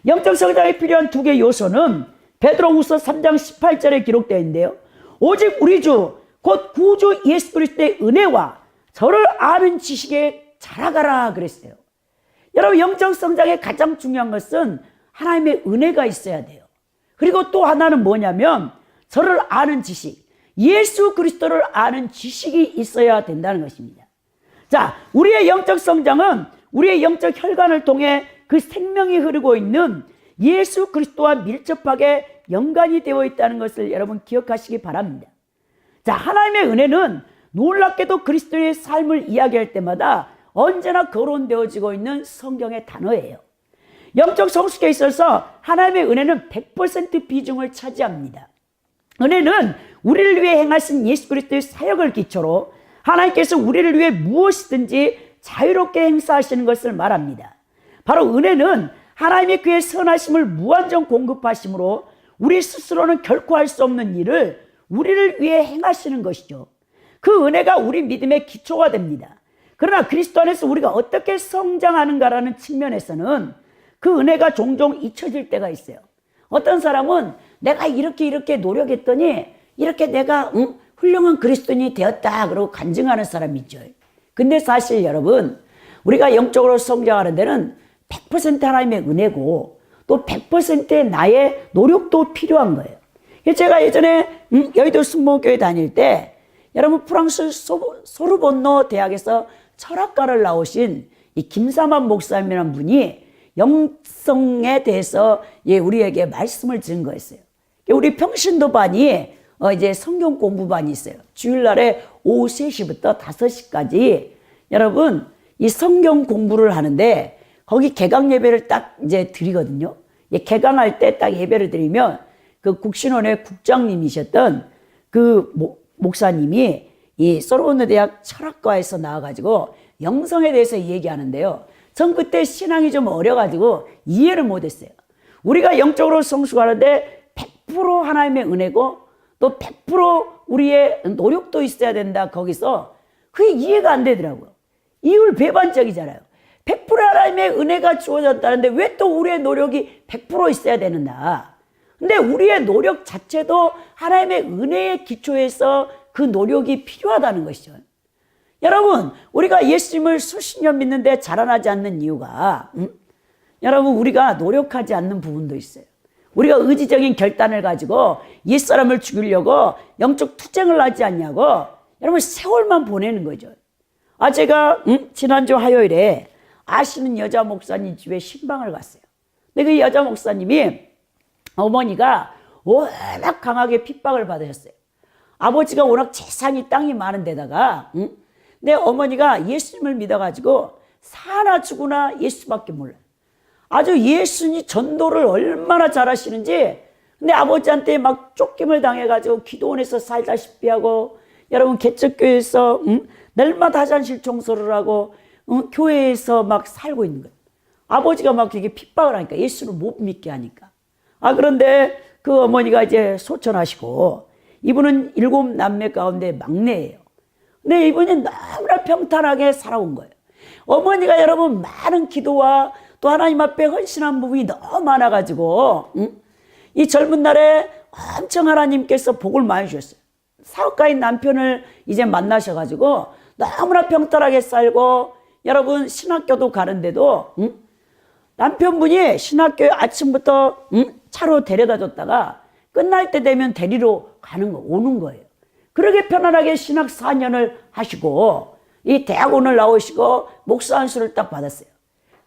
영적 성장에 필요한 두 개의 요소는 베드로후서 3장 18절에 기록되어 있는데요. 오직 우리 주 곧 구주 예수 그리스도의 은혜와 저를 아는 지식에 자라가라 그랬어요. 여러분, 영적 성장의 가장 중요한 것은 하나님의 은혜가 있어야 돼요. 그리고 또 하나는 뭐냐면 저를 아는 지식, 예수 그리스도를 아는 지식이 있어야 된다는 것입니다. 자, 우리의 영적 성장은 우리의 영적 혈관을 통해 그 생명이 흐르고 있는 예수 그리스도와 밀접하게 연관이 되어 있다는 것을 여러분 기억하시기 바랍니다. 자, 하나님의 은혜는 놀랍게도 그리스도의 삶을 이야기할 때마다 언제나 거론되어지고 있는 성경의 단어예요. 영적 성숙에 있어서 하나님의 은혜는 100% 비중을 차지합니다. 은혜는 우리를 위해 행하신 예수 그리스도의 사역을 기초로 하나님께서 우리를 위해 무엇이든지 자유롭게 행사하시는 것을 말합니다. 바로 은혜는 하나님의 그의 선하심을 무한정 공급하심으로 우리 스스로는 결코 할 수 없는 일을 우리를 위해 행하시는 것이죠. 그 은혜가 우리 믿음의 기초가 됩니다. 그러나 그리스도 안에서 우리가 어떻게 성장하는가라는 측면에서는 그 은혜가 종종 잊혀질 때가 있어요. 어떤 사람은 내가 이렇게 노력했더니 이렇게 내가 훌륭한 그리스도인이 되었다 그러고 간증하는 사람이 있죠. 근데 사실 여러분, 우리가 영적으로 성장하는 데는 100% 하나님의 은혜고 또 100%의 나의 노력도 필요한 거예요. 제가 예전에 여의도 순복음교회 다닐 때 여러분 프랑스 소르본노 대학에서 철학과를 나오신 이 김사만 목사님이라는 분이 영성에 대해서 우리에게 말씀을 드린 거였어요. 우리 평신도반이 이제 성경 공부반이 있어요. 주일날에 오후 3시부터 5시까지 여러분 이 성경 공부를 하는데 거기 개강 예배를 딱 이제 드리거든요. 개강할 때 딱 예배를 드리면 그 국신원의 국장님이셨던 그 목사님이 이 소르본노 대학 철학과에서 나와가지고 영성에 대해서 얘기하는데요. 전 그때 신앙이 좀 어려가지고 이해를 못했어요. 우리가 영적으로 성숙하는데 100% 하나님의 은혜고 또 100% 우리의 노력도 있어야 된다. 거기서 그게 이해가 안 되더라고요. 이율 배반적이잖아요. 100% 하나님의 은혜가 주어졌다는데 왜 또 우리의 노력이 100% 있어야 되는가? 근데 우리의 노력 자체도 하나님의 은혜의 기초에서 그 노력이 필요하다는 것이죠. 여러분, 우리가 예수님을 수십 년 믿는데 자라나지 않는 이유가 여러분, 우리가 노력하지 않는 부분도 있어요. 우리가 의지적인 결단을 가지고 옛사람을 죽이려고 영적 투쟁을 하지 않냐고 여러분, 세월만 보내는 거죠. 제가 지난주 화요일에 아시는 여자 목사님 집에 신방을 갔어요. 근데 그 여자 목사님이 어머니가 워낙 강하게 핍박을 받으셨어요. 아버지가 워낙 재산이 땅이 많은 데다가 내 어머니가 예수님을 믿어가지고 사나 죽으나 예수밖에 몰라요. 아주 예수님 전도를 얼마나 잘하시는지. 근데 아버지한테 막 쫓김을 당해가지고 기도원에서 살다시피 하고, 여러분 개척교회에서 날마다 화장실 청소를 하고 교회에서 막 살고 있는 거예요. 아버지가 막 되게 핍박을 하니까, 예수를 못 믿게 하니까. 그런데 그 어머니가 이제 소천하시고, 이분은 7 남매 가운데 막내예요. 근데 이분이 너무나 평탄하게 살아온 거예요. 어머니가 여러분 많은 기도와 또 하나님 앞에 헌신한 부분이 너무 많아가지고 이 젊은 날에 엄청 하나님께서 복을 많이 주셨어요. 사업가인 남편을 이제 만나셔가지고 너무나 평탄하게 살고, 여러분 신학교도 가는데도 남편분이 신학교에 아침부터 차로 데려다 줬다가 끝날 때 되면 데리러 오는 거예요. 그렇게 편안하게 신학 4년을 하시고 이 대학원을 나오시고 목사 안수를 딱 받았어요.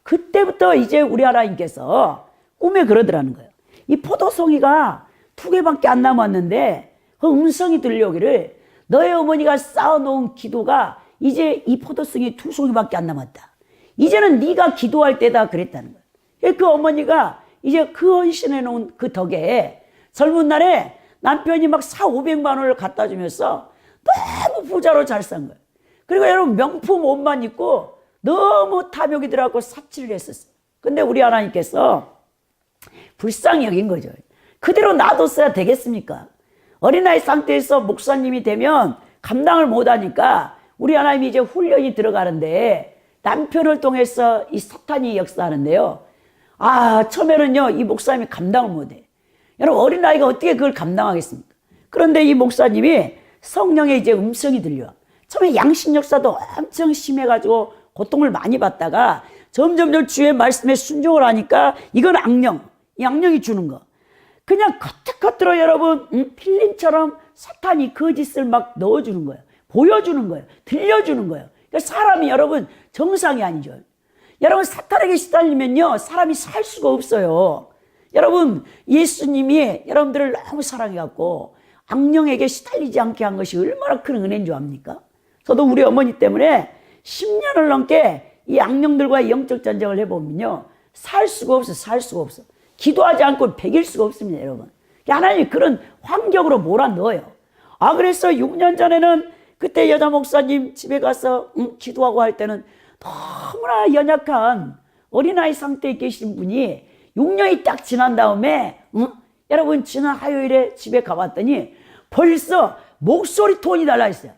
그때부터 이제 우리 하나님께서 꿈에 그러더라는 거예요. 이 포도송이가 2개밖에 안 남았는데 그 음성이 들려오기를, 너의 어머니가 쌓아놓은 기도가 이제 이 포도송이 2송이밖에 안 남았다. 이제는 네가 기도할 때다, 그랬다는 거예요. 그 어머니가 이제 그 헌신해 놓은 그 덕에 젊은 날에 남편이 막 400~500만 원을 갖다 주면서 너무 부자로 잘 산 거예요. 그리고 여러분 명품 옷만 입고 너무 탐욕이 들어가고 사치를 했었어요. 근데 우리 하나님께서 불쌍히 여긴 거죠. 그대로 놔뒀어야 되겠습니까? 어린아이 상태에서 목사님이 되면 감당을 못하니까 우리 하나님이 이제 훈련이 들어가는데 남편을 통해서 이 사탄이 역사하는데요. 처음에는요, 이 목사님이 감당을 못해. 여러분, 어린아이가 어떻게 그걸 감당하겠습니까? 그런데 이 목사님이 성령의 이제 음성이 들려. 처음에 양심 역사도 엄청 심해가지고 고통을 많이 받다가 점점 주의 말씀에 순종을 하니까 이건 악령, 이 악령이 주는 거. 그냥 겉으로 여러분 필름처럼 사탄이 거짓을 막 넣어주는 거예요. 보여주는 거예요. 들려주는 거예요. 그러니까 사람이 여러분 정상이 아니죠. 여러분 사탄에게 시달리면요, 사람이 살 수가 없어요. 여러분 예수님이 여러분들을 너무 사랑해갖고 악령에게 시달리지 않게 한 것이 얼마나 큰 은혜인 줄 압니까? 저도 우리 어머니 때문에 10년을 넘게 이 악령들과의 영적 전쟁을 해보면요, 살 수가 없어. 기도하지 않고 배길 수가 없습니다, 여러분. 하나님이 그런 환경으로 몰아넣어요. 그래서 6년 전에는 그때 여자 목사님 집에 가서 기도하고 할 때는 너무나 연약한 어린아이 상태에 계신 분이 6년이 딱 지난 다음에 여러분 지난 화요일에 집에 가봤더니 벌써 목소리 톤이 달라있어요.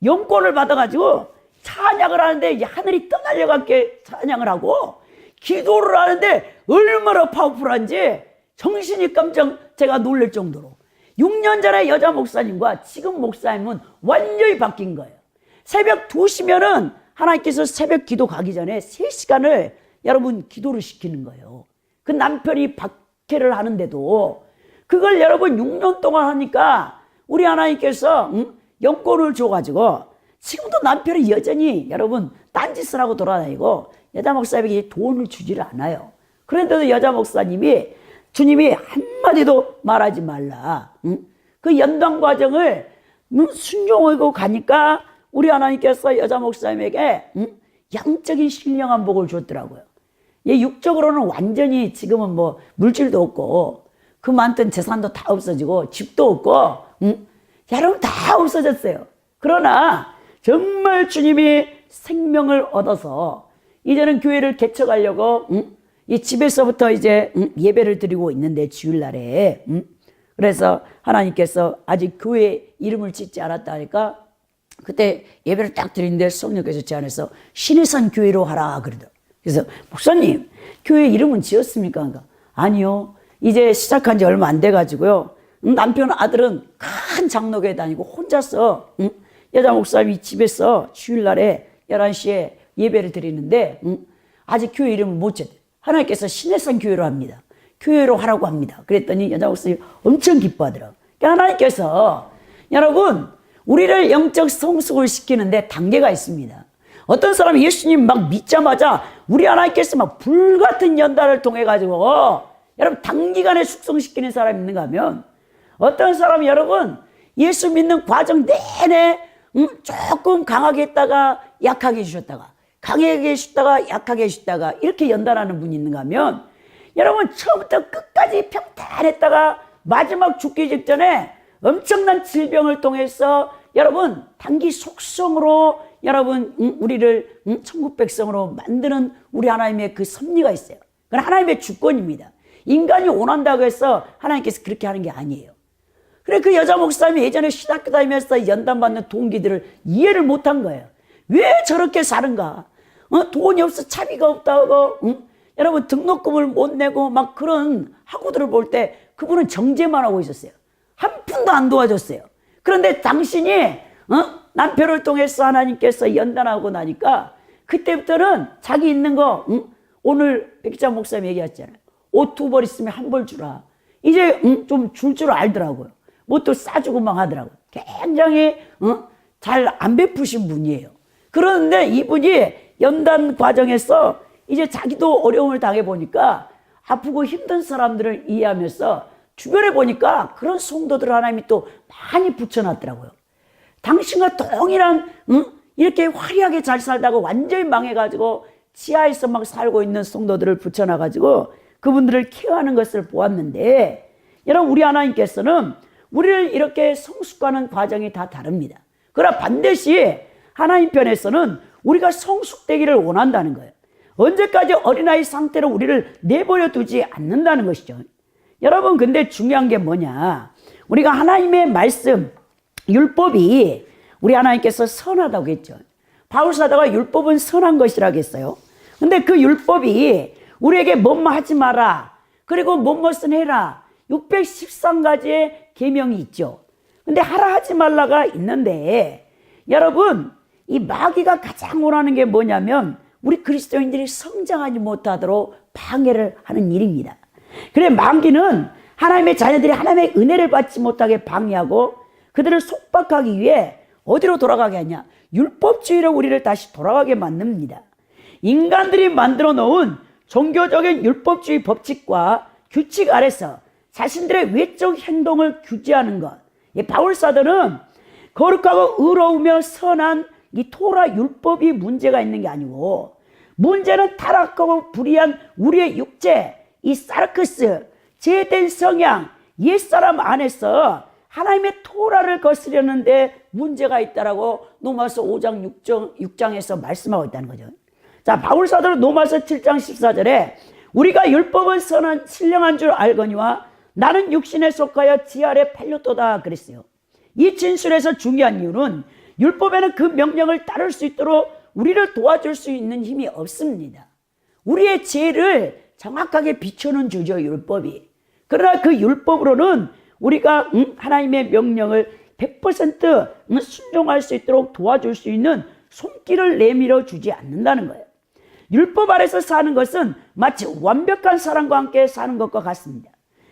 영권을 받아가지고 찬양을 하는데 이제 하늘이 떠날려가게 찬양을 하고 기도를 하는데 얼마나 파워풀한지 정신이 깜짝 제가 놀랄 정도로 6년 전에 여자 목사님과 지금 목사님은 완전히 바뀐 거예요. 새벽 2시면은 하나님께서 새벽 기도 가기 전에 3시간을 여러분 기도를 시키는 거예요. 그 남편이 박해를 하는데도 그걸 여러분 6년 동안 하니까 우리 하나님께서 영권을 줘가지고 지금도 남편이 여전히 여러분 딴짓을 하고 돌아다니고 여자 목사님에게 돈을 주지를 않아요. 그런데도 여자 목사님이 주님이 한마디도 말하지 말라. 그 연단 과정을 순종하고 가니까 우리 하나님께서 여자 목사님에게 양적인 신령한 복을 줬더라고요. 육적으로는 완전히 지금은 뭐 물질도 없고 그 많던 재산도 다 없어지고 집도 없고 여러분 다 없어졌어요. 그러나 정말 주님이 생명을 얻어서 이제는 교회를 개척하려고 이 집에서부터 이제 예배를 드리고 있는데 주일날에 그래서 하나님께서 아직 교회 이름을 짓지 않았다 하니까 그때 예배를 딱 드리는데 성령께서 제 안에서 신해산 교회로 하라 그러더라고요. 그래서 목사님 교회 이름은 지었습니까? 그러니까 아니요, 이제 시작한 지 얼마 안 돼가지고요. 남편 아들은 큰 장로교에 다니고 혼자서 여자 목사님이 집에서 주일날에 11시에 예배를 드리는데 아직 교회 이름을 못 쳤대요. 하나님께서 신해성 교회로 합니다. 교회로 하라고 합니다. 그랬더니 여자 목사님이 엄청 기뻐하더라고요. 그러니까 하나님께서 여러분 우리를 영적 성숙을 시키는데 단계가 있습니다. 어떤 사람이 예수님 막 믿자마자 우리 하나님께서 막 불같은 연단을 통해 가지고 여러분 단기간에 숙성시키는 사람이 있는가 하면 어떤 사람이 여러분 예수 믿는 과정 내내 조금 강하게 했다가 약하게 해주셨다가 강하게 해주셨다가 약하게 해주셨다가 이렇게 연단하는 분이 있는가 하면 여러분 처음부터 끝까지 평탄했다가 마지막 죽기 직전에 엄청난 질병을 통해서 여러분 단기 속성으로 여러분 우리를 천국 백성으로 만드는 우리 하나님의 그 섭리가 있어요. 그건 하나님의 주권입니다. 인간이 원한다고 해서 하나님께서 그렇게 하는 게 아니에요. 그래 그 여자 목사님이 예전에 신학교 다니면서 연단받는 동기들을 이해를 못한 거예요. 왜 저렇게 사는가? 돈이 없어 차비가 없다고 여러분 등록금을 못 내고 막 그런 학우들을 볼 때 그분은 정죄만 하고 있었어요. 한 푼도 안 도와줬어요. 그런데 당신이 남편을 통해서 하나님께서 연단하고 나니까 그때부터는 자기 있는 거 오늘 백기장 목사님 얘기했잖아요. 옷 2벌 있으면 1벌 주라. 이제 좀 줄 줄 알더라고요. 뭣도 싸주고 막 하더라고요. 굉장히 잘 안 베푸신 분이에요. 그런데 이분이 연단 과정에서 이제 자기도 어려움을 당해보니까 아프고 힘든 사람들을 이해하면서 주변에 보니까 그런 성도들을 하나님이 또 많이 붙여놨더라고요. 당신과 동일한 이렇게 화려하게 잘 살다가 완전히 망해가지고 지하에서 막 살고 있는 성도들을 붙여놔가지고 그분들을 케어하는 것을 보았는데 여러분 우리 하나님께서는 우리를 이렇게 성숙하는 과정이 다 다릅니다. 그러나 반드시 하나님 편에서는 우리가 성숙되기를 원한다는 거예요. 언제까지 어린아이 상태로 우리를 내버려 두지 않는다는 것이죠. 여러분 근데 중요한 게 뭐냐, 우리가 하나님의 말씀 율법이 우리 하나님께서 선하다고 했죠. 바울 사도가 율법은 선한 것이라고 했어요. 근데 그 율법이 우리에게 뭐뭐 하지 마라 그리고 뭐뭐는 해라 613가지의 계명이 있죠. 근데 하라 하지 말라가 있는데 여러분 이 마귀가 가장 원하는 게 뭐냐면 우리 그리스도인들이 성장하지 못하도록 방해를 하는 일입니다. 그래 마귀는 하나님의 자녀들이 하나님의 은혜를 받지 못하게 방해하고 그들을 속박하기 위해 어디로 돌아가게 하냐, 율법주의로 우리를 다시 돌아가게 만듭니다. 인간들이 만들어 놓은 종교적인 율법주의 법칙과 규칙 아래서 자신들의 외적 행동을 규제하는 것. 바울 사도는 거룩하고 의로우며 선한 이 토라 율법이 문제가 있는 게 아니고 문제는 타락하고 불의한 우리의 육체, 이 사르크스, 죄된 성향, 옛사람 안에서 하나님의 토라를 거스르는데 문제가 있다라고 로마서 5장 6장에서 말씀하고 있다는 거죠. 자, 바울 사도는 로마서 7장 14절에 우리가 율법은 선한 신령한 줄 알거니와 나는 육신에 속하여 지 아래 팔렸도다 그랬어요. 이 진술에서 중요한 이유는 율법에는 그 명령을 따를 수 있도록 우리를 도와줄 수 있는 힘이 없습니다. 우리의 죄를 정확하게 비추는 주죠, 율법이. 그러나 그 율법으로는 우리가 하나님의 명령을 100% 순종할 수 있도록 도와줄 수 있는 손길을 내밀어 주지 않는다는 거예요. 율법 아래서 사는 것은 마치 완벽한 사람과 함께 사는 것과 같습니다.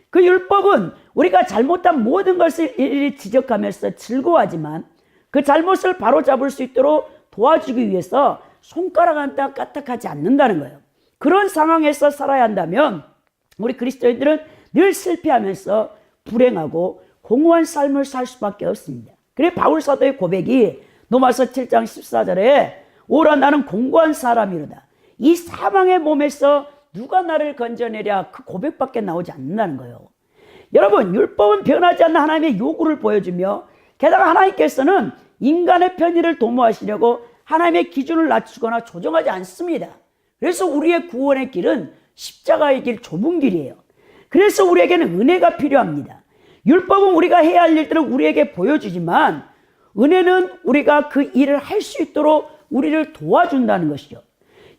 그 율법은 우리가 잘못한 모든 것을 일일이 지적하면서 즐거워하지만 그 잘못을 바로잡을 수 있도록 도와주기 위해서 손가락 하나 까딱하지 않는다는 거예요. 그런 상황에서 살아야 한다면 우리 그리스도인들은 늘 실패하면서 불행하고 공허한 삶을 살 수밖에 없습니다. 그래 바울 사도의 고백이 로마서 7장 14절에 오라 나는 공고한 사람이로다. 이 사망의 몸에서 누가 나를 건져내랴, 그 고백밖에 나오지 않는다는 거예요. 여러분 율법은 변하지 않는 하나님의 요구를 보여주며 게다가 하나님께서는 인간의 편의를 도모하시려고 하나님의 기준을 낮추거나 조정하지 않습니다. 그래서 우리의 구원의 길은 십자가의 길, 좁은 길이에요. 그래서 우리에게는 은혜가 필요합니다. 율법은 우리가 해야 할 일들을 우리에게 보여주지만 은혜는 우리가 그 일을 할 수 있도록 우리를 도와준다는 것이죠.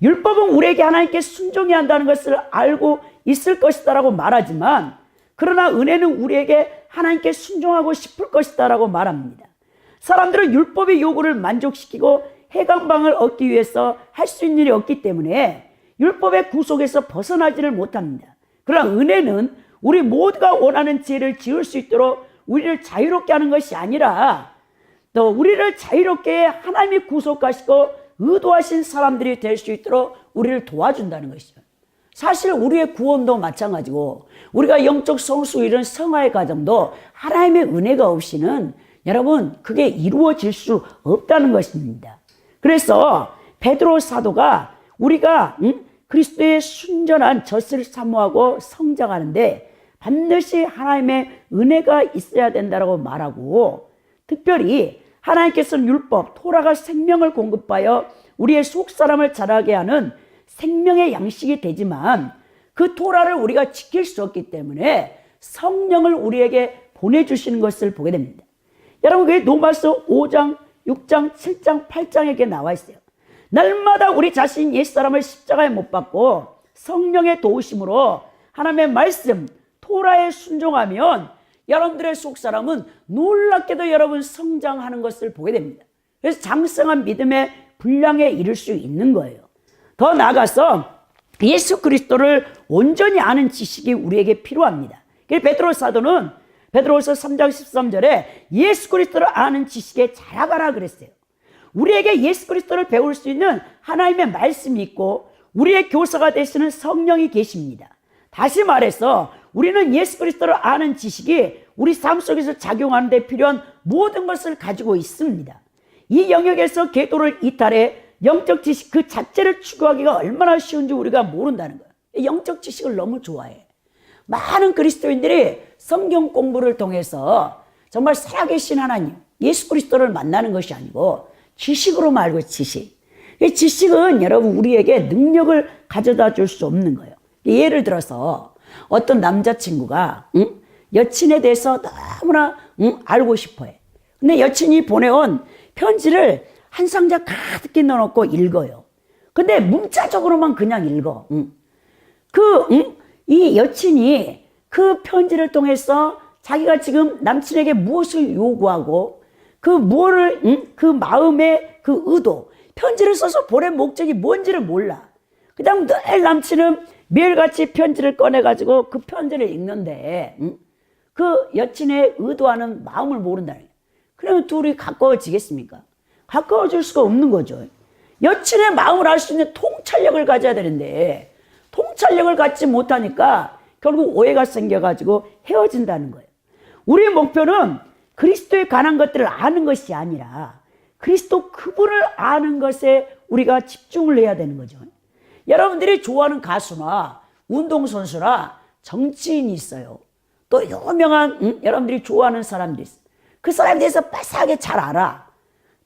율법은 우리에게 하나님께 순종해야 한다는 것을 알고 있을 것이다라고 말하지만 그러나 은혜는 우리에게 하나님께 순종하고 싶을 것이다 라고 말합니다. 사람들은 율법의 요구를 만족시키고 해방방을 얻기 위해서 할 수 있는 일이 없기 때문에 율법의 구속에서 벗어나지를 못합니다. 그러나 은혜는 우리 모두가 원하는 죄를 지을 수 있도록 우리를 자유롭게 하는 것이 아니라 또 우리를 자유롭게 하나님이 구속하시고 의도하신 사람들이 될 수 있도록 우리를 도와준다는 것이죠. 사실 우리의 구원도 마찬가지고 우리가 영적 성수 이런 성화의 과정도 하나님의 은혜가 없이는 여러분 그게 이루어질 수 없다는 것입니다. 그래서 베드로 사도가 우리가 그리스도의 순전한 젖을 사모하고 성장하는데 반드시 하나님의 은혜가 있어야 된다고 말하고, 특별히 하나님께서는 율법, 토라가 생명을 공급하여 우리의 속사람을 자라게 하는 생명의 양식이 되지만 그 토라를 우리가 지킬 수 없기 때문에 성령을 우리에게 보내주시는 것을 보게 됩니다. 여러분, 그게 로마서 5장, 6장, 7장, 8장에 나와 있어요. 날마다 우리 자신 옛사람을 십자가에 못 박고 성령의 도우심으로 하나님의 말씀, 토라에 순종하면 여러분들의 속사람은 놀랍게도 여러분 성장하는 것을 보게 됩니다. 그래서 장성한 믿음의 분량에 이를 수 있는 거예요. 더 나아가서 예수 그리스도를 온전히 아는 지식이 우리에게 필요합니다. 그래서 베드로 사도는 베드로서 3장 13절에 예수 그리스도를 아는 지식에 자라가라 그랬어요. 우리에게 예수 그리스도를 배울 수 있는 하나님의 말씀이 있고 우리의 교사가 되시는 성령이 계십니다. 다시 말해서 우리는 예수 그리스도를 아는 지식이 우리 삶 속에서 작용하는 데 필요한 모든 것을 가지고 있습니다. 이 영역에서 계도를 이탈해 영적 지식 그 자체를 추구하기가 얼마나 쉬운지 우리가 모른다는 거예요. 영적 지식을 너무 좋아해. 많은 그리스도인들이 성경 공부를 통해서 정말 살아계신 하나님, 예수 그리스도를 만나는 것이 아니고 지식으로만 알고 지식. 이 지식은 여러분 우리에게 능력을 가져다 줄 수 없는 거예요. 예를 들어서 어떤 남자친구가 여친에 대해서 너무나 알고 싶어해. 근데 여친이 보내온 편지를 한 상자 가득히 넣어놓고 읽어요. 근데 문자적으로만 그냥 읽어. 이 여친이 그 편지를 통해서 자기가 지금 남친에게 무엇을 요구하고 그 마음의 그 의도, 편지를 써서 보낸 목적이 뭔지를 몰라. 그냥 늘 남친은 매일같이 편지를 꺼내가지고 그 편지를 읽는데 그 여친의 의도하는 마음을 모른다는 거예요. 그러면 둘이 가까워지겠습니까? 가까워질 수가 없는 거죠. 여친의 마음을 알 수 있는 통찰력을 가져야 되는데 통찰력을 갖지 못하니까 결국 오해가 생겨가지고 헤어진다는 거예요. 우리의 목표는 그리스도에 관한 것들을 아는 것이 아니라 그리스도 그분을 아는 것에 우리가 집중을 해야 되는 거죠. 여러분들이 좋아하는 가수나 운동선수나 정치인이 있어요. 또 유명한 여러분들이 좋아하는 사람들이 있어요. 그 사람에 대해서 빠삭하게 잘 알아.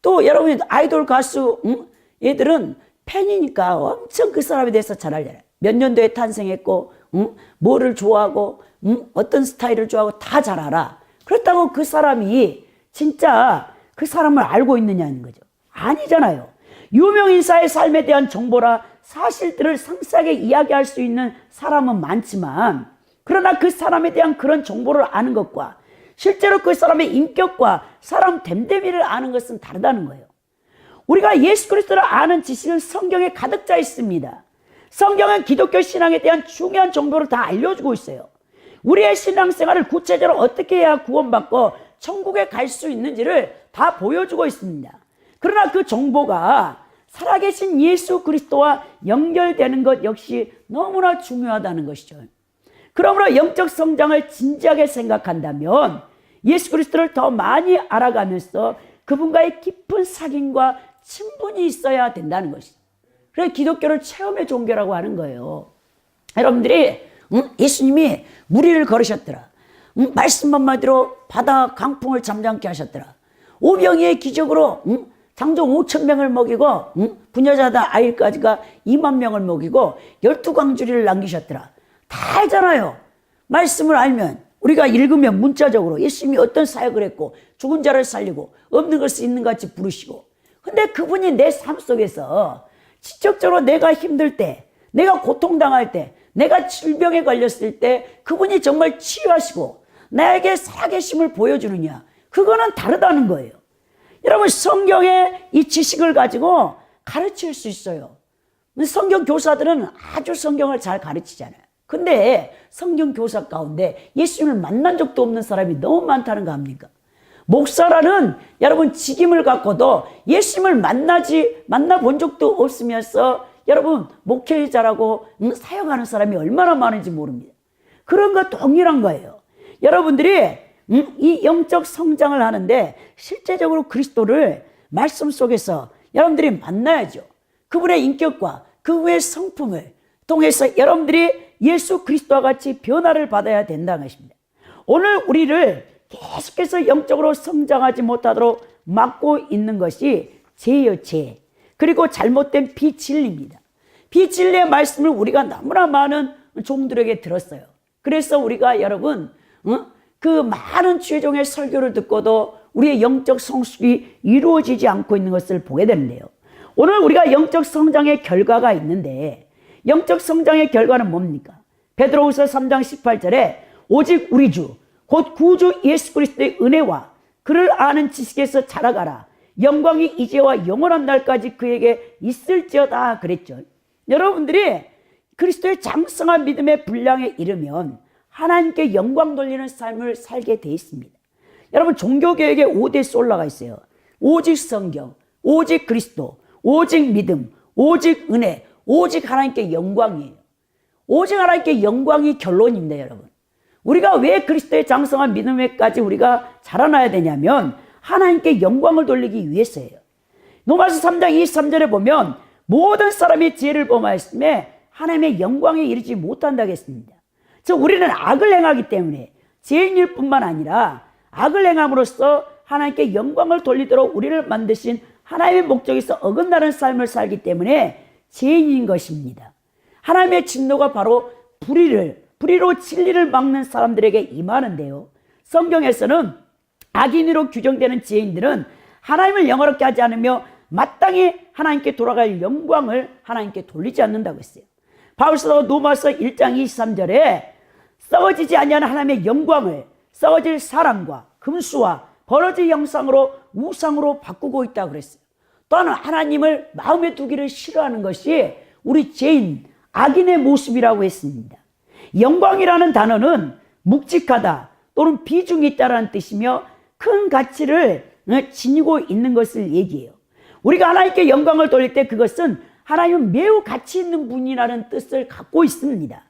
또 여러분이 아이돌 가수 얘들은 팬이니까 엄청 그 사람에 대해서 잘 알잖아요. 몇 년도에 탄생했고 뭐를 좋아하고 어떤 스타일을 좋아하고 다 잘 알아. 그렇다고 그 사람이 진짜 그 사람을 알고 있느냐는 거죠. 아니잖아요. 유명인사의 삶에 대한 정보라 사실들을 상세하게 이야기할 수 있는 사람은 많지만 그러나 그 사람에 대한 그런 정보를 아는 것과 실제로 그 사람의 인격과 사람 됨됨이를 아는 것은 다르다는 거예요. 우리가 예수 그리스도를 아는 지식은 성경에 가득 차 있습니다. 성경은 기독교 신앙에 대한 중요한 정보를 다 알려주고 있어요. 우리의 신앙생활을 구체적으로 어떻게 해야 구원받고 천국에 갈 수 있는지를 다 보여주고 있습니다. 그러나 그 정보가 살아계신 예수 그리스도와 연결되는 것 역시 너무나 중요하다는 것이죠. 그러므로 영적 성장을 진지하게 생각한다면 예수 그리스도를 더 많이 알아가면서 그분과의 깊은 사귐과 친분이 있어야 된다는 것이죠. 그래서 기독교를 체험의 종교라고 하는 거예요. 여러분들이 예수님이 무리를 걸으셨더라. 말씀 한마디로 바다 강풍을 잠잠케 하셨더라. 오병이의 기적으로 장정 5,000명을 먹이고 부녀자다 아이까지가 2만 명을 먹이고 12광주리를 남기셨더라. 다 알잖아요. 말씀을 알면 우리가 읽으면 문자적으로 예수님이 어떤 사역을 했고 죽은 자를 살리고 없는 것을 있는 것 같이 부르시고, 근데 그분이 내 삶 속에서 직접적으로 내가 힘들 때, 내가 고통당할 때, 내가 질병에 걸렸을 때 그분이 정말 치유하시고 나에게 살아계심을 보여주느냐, 그거는 다르다는 거예요. 여러분, 성경의 이 지식을 가지고 가르칠 수 있어요. 성경 교사들은 아주 성경을 잘 가르치잖아요. 근데 성경 교사 가운데 예수님을 만난 적도 없는 사람이 너무 많다는 거 아닙니까? 목사라는 여러분 직임을 갖고도 예수님을 만나본 적도 없으면서 여러분 목회자라고 사역하는 사람이 얼마나 많은지 모릅니다. 그런 거 동일한 거예요. 여러분들이 이 영적 성장을 하는데 실제적으로 그리스도를 말씀 속에서 여러분들이 만나야죠. 그분의 인격과 그분의 성품을 통해서 여러분들이 예수 그리스도와 같이 변화를 받아야 된다는 것입니다. 오늘 우리를 계속해서 영적으로 성장하지 못하도록 막고 있는 것이 죄예요, 죄. 그리고 잘못된 비진리입니다. 비진리의 말씀을 우리가 너무나 많은 종들에게 들었어요. 그래서 우리가 여러분 그 많은 최종의 설교를 듣고도 우리의 영적 성숙이 이루어지지 않고 있는 것을 보게 되는데요. 오늘 우리가 영적 성장의 결과가 있는데, 영적 성장의 결과는 뭡니까? 베드로후서 3장 18절에 오직 우리 주 곧 구주 예수 그리스도의 은혜와 그를 아는 지식에서 자라가라. 영광이 이제와 영원한 날까지 그에게 있을지어다 그랬죠. 여러분들이 그리스도의 장성한 믿음의 분량에 이르면 하나님께 영광 돌리는 삶을 살게 돼 있습니다. 여러분, 종교개혁에 5대 솔라가 있어요. 오직 성경, 오직 그리스도, 오직 믿음, 오직 은혜, 오직 하나님께 영광이에요. 오직 하나님께 영광이 결론입니다, 여러분. 우리가 왜 그리스도의 장성한 믿음에까지 우리가 자라나야 되냐면 하나님께 영광을 돌리기 위해서예요. 로마서 3장 23절에 보면 모든 사람이 지혜를 범하였음에 하나님의 영광에 이르지 못한다고 했습니다. 즉 우리는 악을 행하기 때문에 죄인일 뿐만 아니라 악을 행함으로써 하나님께 영광을 돌리도록 우리를 만드신 하나님의 목적에서 어긋나는 삶을 살기 때문에 죄인인 것입니다. 하나님의 진노가 바로 불의로 진리를 막는 사람들에게 임하는데요. 성경에서는 악인으로 규정되는 죄인들은 하나님을 영화롭게 하지 않으며 마땅히 하나님께 돌아갈 영광을 하나님께 돌리지 않는다고 했어요. 바울사도 로마서 1장 23절에 썩어지지 아니하는 하나님의 영광을 썩어질 사람과 금수와 버러지 형상으로 우상으로 바꾸고 있다고 그랬어요. 또한 하나님을 마음에 두기를 싫어하는 것이 우리 죄인, 악인의 모습이라고 했습니다. 영광이라는 단어는 묵직하다 또는 비중이 있다라는 뜻이며 큰 가치를 지니고 있는 것을 얘기해요. 우리가 하나님께 영광을 돌릴 때 그것은 하나님은 매우 가치 있는 분이라는 뜻을 갖고 있습니다.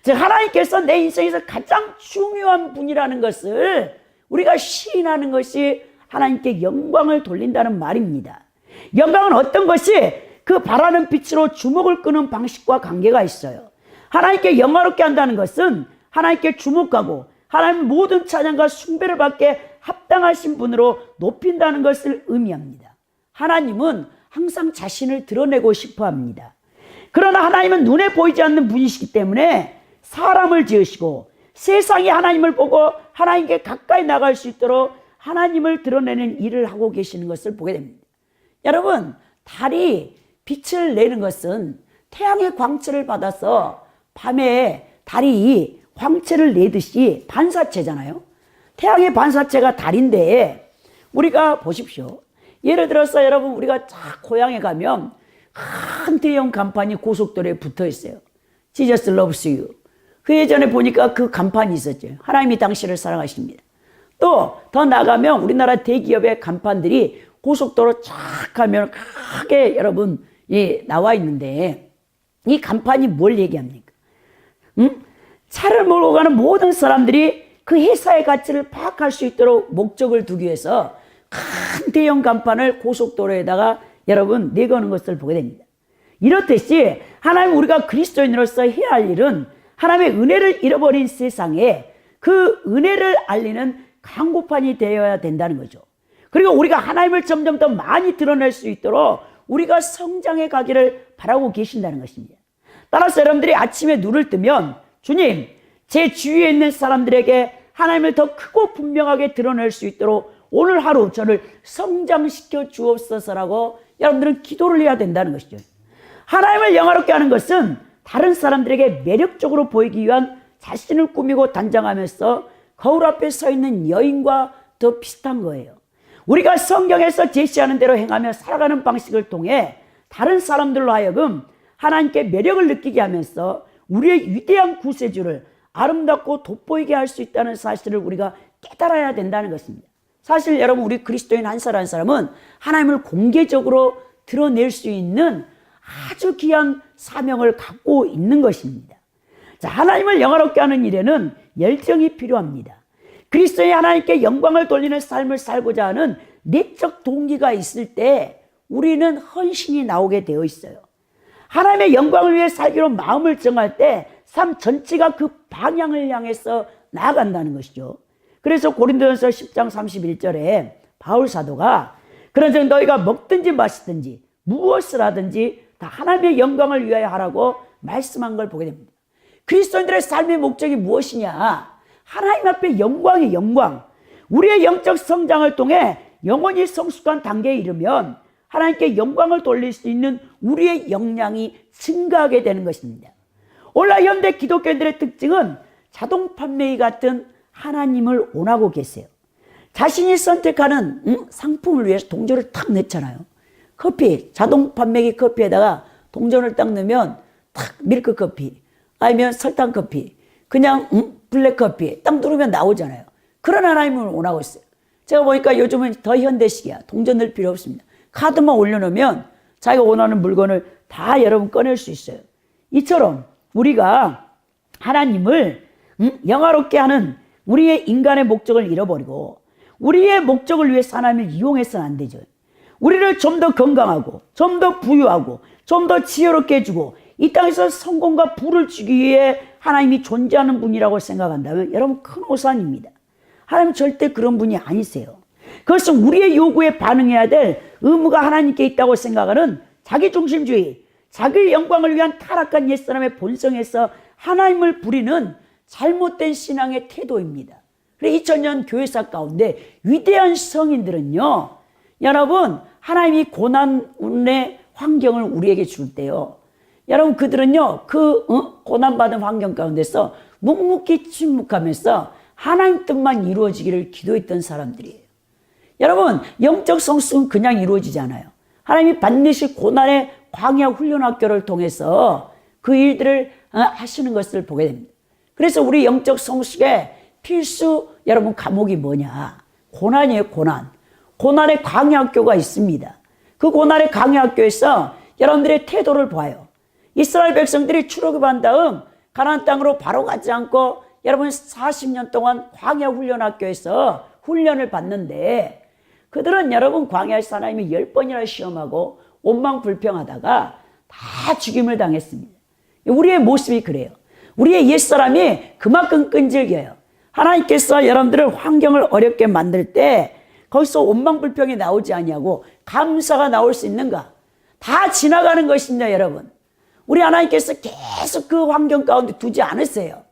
즉 하나님께서 내 인생에서 가장 중요한 분이라는 것을 우리가 시인하는 것이 하나님께 영광을 돌린다는 말입니다. 영광은 어떤 것이 그 바라는 빛으로 주목을 끄는 방식과 관계가 있어요. 하나님께 영화롭게 한다는 것은 하나님께 주목하고 하나님 모든 찬양과 숭배를 받게 합당하신 분으로 높인다는 것을 의미합니다. 하나님은 항상 자신을 드러내고 싶어 합니다. 그러나 하나님은 눈에 보이지 않는 분이시기 때문에 사람을 지으시고 세상이 하나님을 보고 하나님께 가까이 나갈 수 있도록 하나님을 드러내는 일을 하고 계시는 것을 보게 됩니다. 여러분, 달이 빛을 내는 것은 태양의 광채를 받아서 밤에 달이 광채를 내듯이 반사체잖아요. 태양의 반사체가 달인데 우리가 보십시오. 예를 들어서 여러분 우리가 쫙 고향에 가면 큰 대형 간판이 고속도로에 붙어 있어요. Jesus loves you. 그 예전에 보니까 그 간판이 있었죠. 하나님이 당신을 사랑하십니다. 또 더 나가면 우리나라 대기업의 간판들이 고속도로 쫙 가면 크게 여러분 나와 있는데 이 간판이 뭘 얘기합니까? 차를 몰고 가는 모든 사람들이 그 회사의 가치를 파악할 수 있도록 목적을 두기 위해서 큰 대형 간판을 고속도로에다가 여러분 내거는 것을 보게 됩니다. 이렇듯이 하나님 우리가 그리스도인으로서 해야 할 일은 하나님의 은혜를 잃어버린 세상에 그 은혜를 알리는 광고판이 되어야 된다는 거죠. 그리고 우리가 하나님을 점점 더 많이 드러낼 수 있도록 우리가 성장해 가기를 바라고 계신다는 것입니다. 따라서 여러분들이 아침에 눈을 뜨면 주님, 제 주위에 있는 사람들에게 하나님을 더 크고 분명하게 드러낼 수 있도록 오늘 하루 저를 성장시켜 주옵소서라고 여러분들은 기도를 해야 된다는 것이죠. 하나님을 영화롭게 하는 것은 다른 사람들에게 매력적으로 보이기 위한 자신을 꾸미고 단장하면서 거울 앞에 서 있는 여인과 더 비슷한 거예요. 우리가 성경에서 제시하는 대로 행하며 살아가는 방식을 통해 다른 사람들로 하여금 하나님께 매력을 느끼게 하면서 우리의 위대한 구세주를 아름답고 돋보이게 할 수 있다는 사실을 우리가 깨달아야 된다는 것입니다. 사실 여러분, 우리 그리스도인 한 사람 한 사람은 하나님을 공개적으로 드러낼 수 있는 아주 귀한 사명을 갖고 있는 것입니다. 자, 하나님을 영화롭게 하는 일에는 열정이 필요합니다. 그리스도의 하나님께 영광을 돌리는 삶을 살고자 하는 내적 동기가 있을 때 우리는 헌신이 나오게 되어 있어요. 하나님의 영광을 위해 살기로 마음을 정할 때 삶 전체가 그 방향을 향해서 나아간다는 것이죠. 그래서 고린도전서 10장 31절에 바울 사도가 그런즉 너희가 먹든지 마시든지 무엇을 하든지 다 하나님의 영광을 위하여 하라고 말씀한 걸 보게 됩니다. 그리스도인들의 삶의 목적이 무엇이냐? 하나님 앞에 영광이 영광. 우리의 영적 성장을 통해 영혼이 성숙한 단계에 이르면 하나님께 영광을 돌릴 수 있는 우리의 역량이 증가하게 되는 것입니다. 오늘날 현대 기독교인들의 특징은 자동 판매기 같은 하나님을 원하고 계세요. 자신이 선택하는 상품을 위해서 동전을 탁 넣잖아요. 커피, 자동 판매기 커피에다가 동전을 딱 넣으면 탁 밀크 커피, 아니면 설탕 커피, 그냥 블랙 커피 딱 누르면 나오잖아요. 그런 하나님을 원하고 있어요. 제가 보니까 요즘은 더 현대식이야. 동전 넣을 필요 없습니다. 카드만 올려놓으면 자기가 원하는 물건을 다 여러분 꺼낼 수 있어요. 이처럼 우리가 하나님을 영화롭게 하는 우리의 인간의 목적을 잃어버리고 우리의 목적을 위해서 하나님을 이용해서는 안 되죠. 우리를 좀 더 건강하고 좀 더 부유하고 좀 더 지혜롭게 해주고 이 땅에서 성공과 부를 주기 위해 하나님이 존재하는 분이라고 생각한다면 여러분 큰 오산입니다. 하나님 절대 그런 분이 아니세요. 그것은 우리의 요구에 반응해야 될 의무가 하나님께 있다고 생각하는 자기중심주의, 자기의 영광을 위한 타락한 옛사람의 본성에서 하나님을 부리는 잘못된 신앙의 태도입니다. 그래서 2000년 교회사 가운데 위대한 성인들은요, 여러분 하나님이 고난의 환경을 우리에게 줄 때요, 여러분 그들은요 그 고난받은 환경 가운데서 묵묵히 침묵하면서 하나님 뜻만 이루어지기를 기도했던 사람들이에요. 여러분 영적 성숙은 그냥 이루어지지 않아요. 하나님이 반드시 고난의 광야 훈련학교를 통해서 그 일들을 하시는 것을 보게 됩니다. 그래서 우리 영적 성숙의 필수 여러분 과목이 뭐냐? 고난이에요. 고난. 고난의 광야학교가 있습니다. 그 고난의 광야학교에서 여러분들의 태도를 봐요. 이스라엘 백성들이 출애굽한 다음 가나안 땅으로 바로 가지 않고 여러분 40년 동안 광야 훈련학교에서 훈련을 받는데 그들은 여러분 광야에서 하나님이 10번이나 시험하고 원망불평하다가 다 죽임을 당했습니다. 우리의 모습이 그래요. 우리의 옛사람이 그만큼 끈질겨요. 하나님께서 여러분들을 환경을 어렵게 만들 때 거기서 원망불평이 나오지 아니하고 감사가 나올 수 있는가? 다 지나가는 것입니다, 여러분. 우리 하나님께서 계속 그 환경 가운데 두지 않으세요.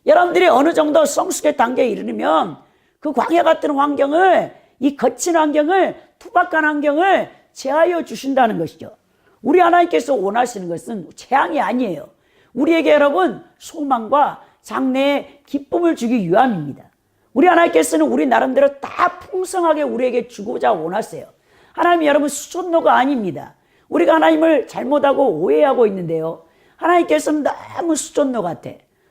여러분들이 어느 정도 성숙의 단계에 이르면 그 광야 같은 환경을, 이 거친 환경을, 투박한 환경을 제하여 주신다는 것이죠. 우리 하나님께서 원하시는 것은 재앙이 아니에요. 우리에게 여러분 소망과 장래의 기쁨을 주기 위함입니다. 우리 하나님께서는 우리 나름대로 다 풍성하게 우리에게 주고자 원하세요. 하나님이 여러분 수촌노가 아닙니다. 우리가 하나님을 잘못하고 오해하고 있는데요, 하나님께서는 너무 수촌노 같아.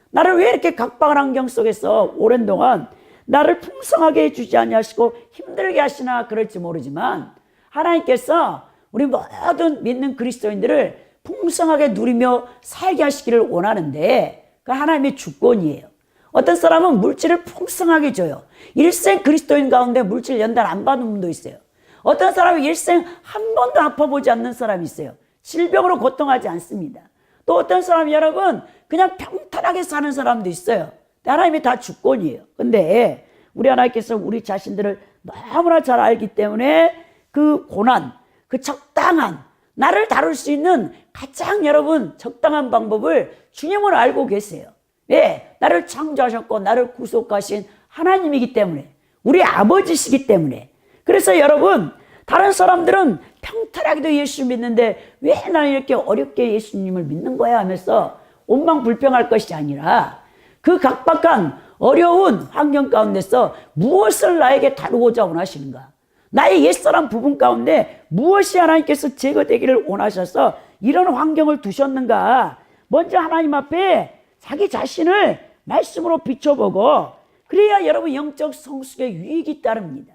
나를 왜 이렇게 각박한 환경 속에서 오랜 동안 나를 풍성하게 해주지 아니하시고 힘들게 하시나 그럴지 모르지만 하나님께서 우리 모든 믿는 그리스도인들을 풍성하게 누리며 살게 하시기를 원하는데 그 하나님의 주권이에요. 어떤 사람은 물질을 풍성하게 줘요. 일생 그리스도인 가운데 물질 연단 안 받는 분도 있어요. 어떤 사람은 일생 한 번도 아파보지 않는 사람이 있어요. 질병으로 고통하지 않습니다. 또 어떤 사람이 여러분 그냥 평탄하게 사는 사람도 있어요. 하나님이 다 주권이에요. 근데 우리 하나님께서 우리 자신들을 너무나 잘 알기 때문에 그 고난, 그 적당한 나를 다룰 수 있는 가장 여러분 적당한 방법을 주님은 알고 계세요. 왜? 나를 창조하셨고 나를 구속하신 하나님이기 때문에, 우리 아버지시기 때문에. 그래서 여러분 다른 사람들은 평탄하게도 예수 믿는데 왜 나는 이렇게 어렵게 예수님을 믿는 거야 하면서 원망불평할 것이 아니라 그 각박한 어려운 환경 가운데서 무엇을 나에게 다루고자 원하시는가? 나의 옛사람 부분 가운데 무엇이 하나님께서 제거되기를 원하셔서 이런 환경을 두셨는가? 먼저 하나님 앞에 자기 자신을 말씀으로 비춰보고 그래야 여러분 영적 성숙의 유익이 따릅니다.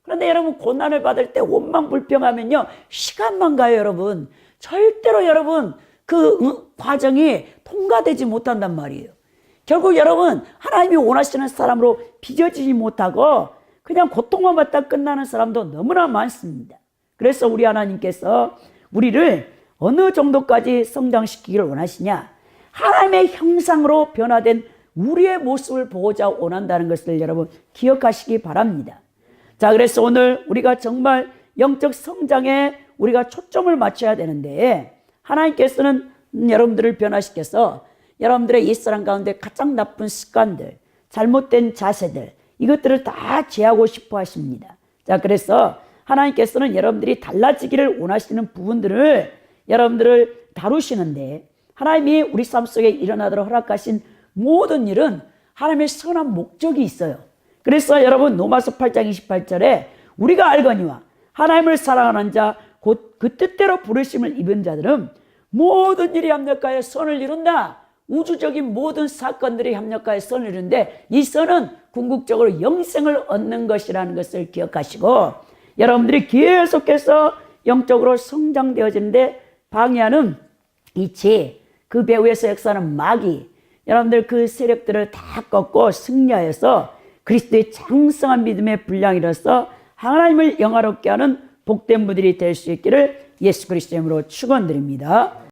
그런데 여러분 고난을 받을 때 원망불평하면요 시간만 가요. 여러분 절대로 여러분 그 과정이 통과되지 못한단 말이에요. 결국 여러분 하나님이 원하시는 사람으로 빚어지지 못하고 그냥 고통만 받다 끝나는 사람도 너무나 많습니다. 그래서 우리 하나님께서 우리를 어느 정도까지 성장시키기를 원하시냐? 하나님의 형상으로 변화된 우리의 모습을 보고자 원한다는 것을 여러분 기억하시기 바랍니다. 자, 그래서 오늘 우리가 정말 영적 성장에 우리가 초점을 맞춰야 되는데 하나님께서는 여러분들을 변화시켜서 여러분들의 옛사람 가운데 가장 나쁜 습관들, 잘못된 자세들 이것들을 다 제하고 싶어 하십니다. 자, 그래서 하나님께서는 여러분들이 달라지기를 원하시는 부분들을 여러분들을 다루시는데 하나님이 우리 삶 속에 일어나도록 허락하신 모든 일은 하나님의 선한 목적이 있어요. 그래서 여러분 로마서 8장 28절에 우리가 알거니와 하나님을 사랑하는 자 곧 그 뜻대로 부르심을 입은 자들은 모든 일이 합력하여 선을 이룬다. 우주적인 모든 사건들이 합력하여 선을 이루는데 이 선은 궁극적으로 영생을 얻는 것이라는 것을 기억하시고 여러분들이 계속해서 영적으로 성장되어지는데 방해하는 이 죄, 그 배후에서 역사하는 마귀, 여러분들 그 세력들을 다 꺾고 승리하여서 그리스도의 장성한 믿음의 분량이로서 하나님을 영화롭게 하는 복된 무들이 될 수 있기를 예수 그리스도의 이름으로 축원드립니다.